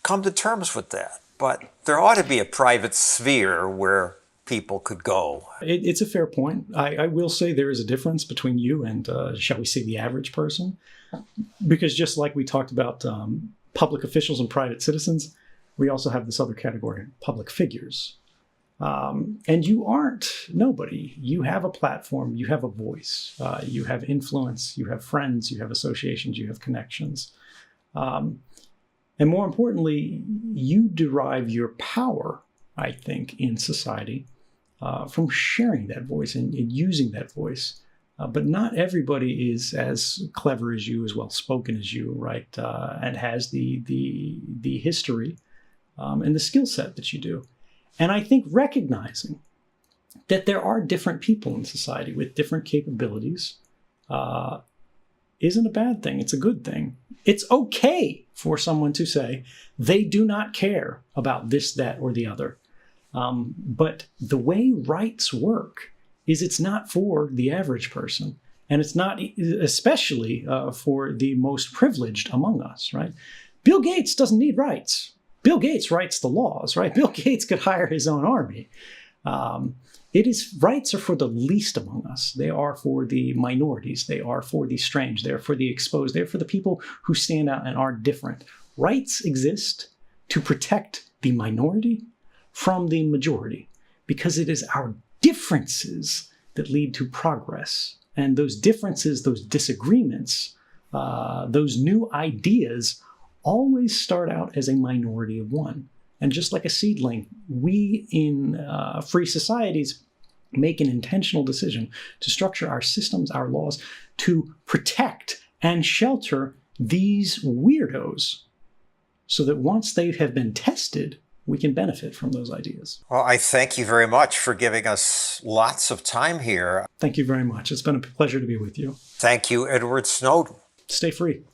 come to terms with that. But there ought to be a private sphere where people could go. It's a fair point. I will say there is a difference between you and, shall we say, the average person. Because just like we talked about public officials and private citizens, we also have this other category, public figures. And you aren't nobody. You have a platform, you have a voice, you have influence, you have friends, you have associations, you have connections. And more importantly, you derive your power, I think, in society from sharing that voice and using that voice. But not everybody is as clever as you, as well spoken as you, right? And has the history and the skill set that you do. And I think recognizing that there are different people in society with different capabilities isn't a bad thing. It's a good thing. It's okay for someone to say they do not care about this, that, or the other. But the way rights work is it's not for the average person. And it's not especially for the most privileged among us, right? Bill Gates doesn't need rights. Bill Gates writes the laws, right? Bill Gates could hire his own army. Rights are for the least among us. They are for the minorities. They are for the strange. They're for the exposed. They're for the people who stand out and are different. Rights exist to protect the minority from the majority because it is our differences that lead to progress. And those differences, those disagreements, those new ideas always start out as a minority of one. And just like a seedling, we in free societies make an intentional decision to structure our systems, our laws, to protect and shelter these weirdos so that once they have been tested, we can benefit from those ideas. Well, I thank you very much for giving us lots of time here. Thank you very much. It's been a pleasure to be with you. Thank you, Edward Snowden. Stay free.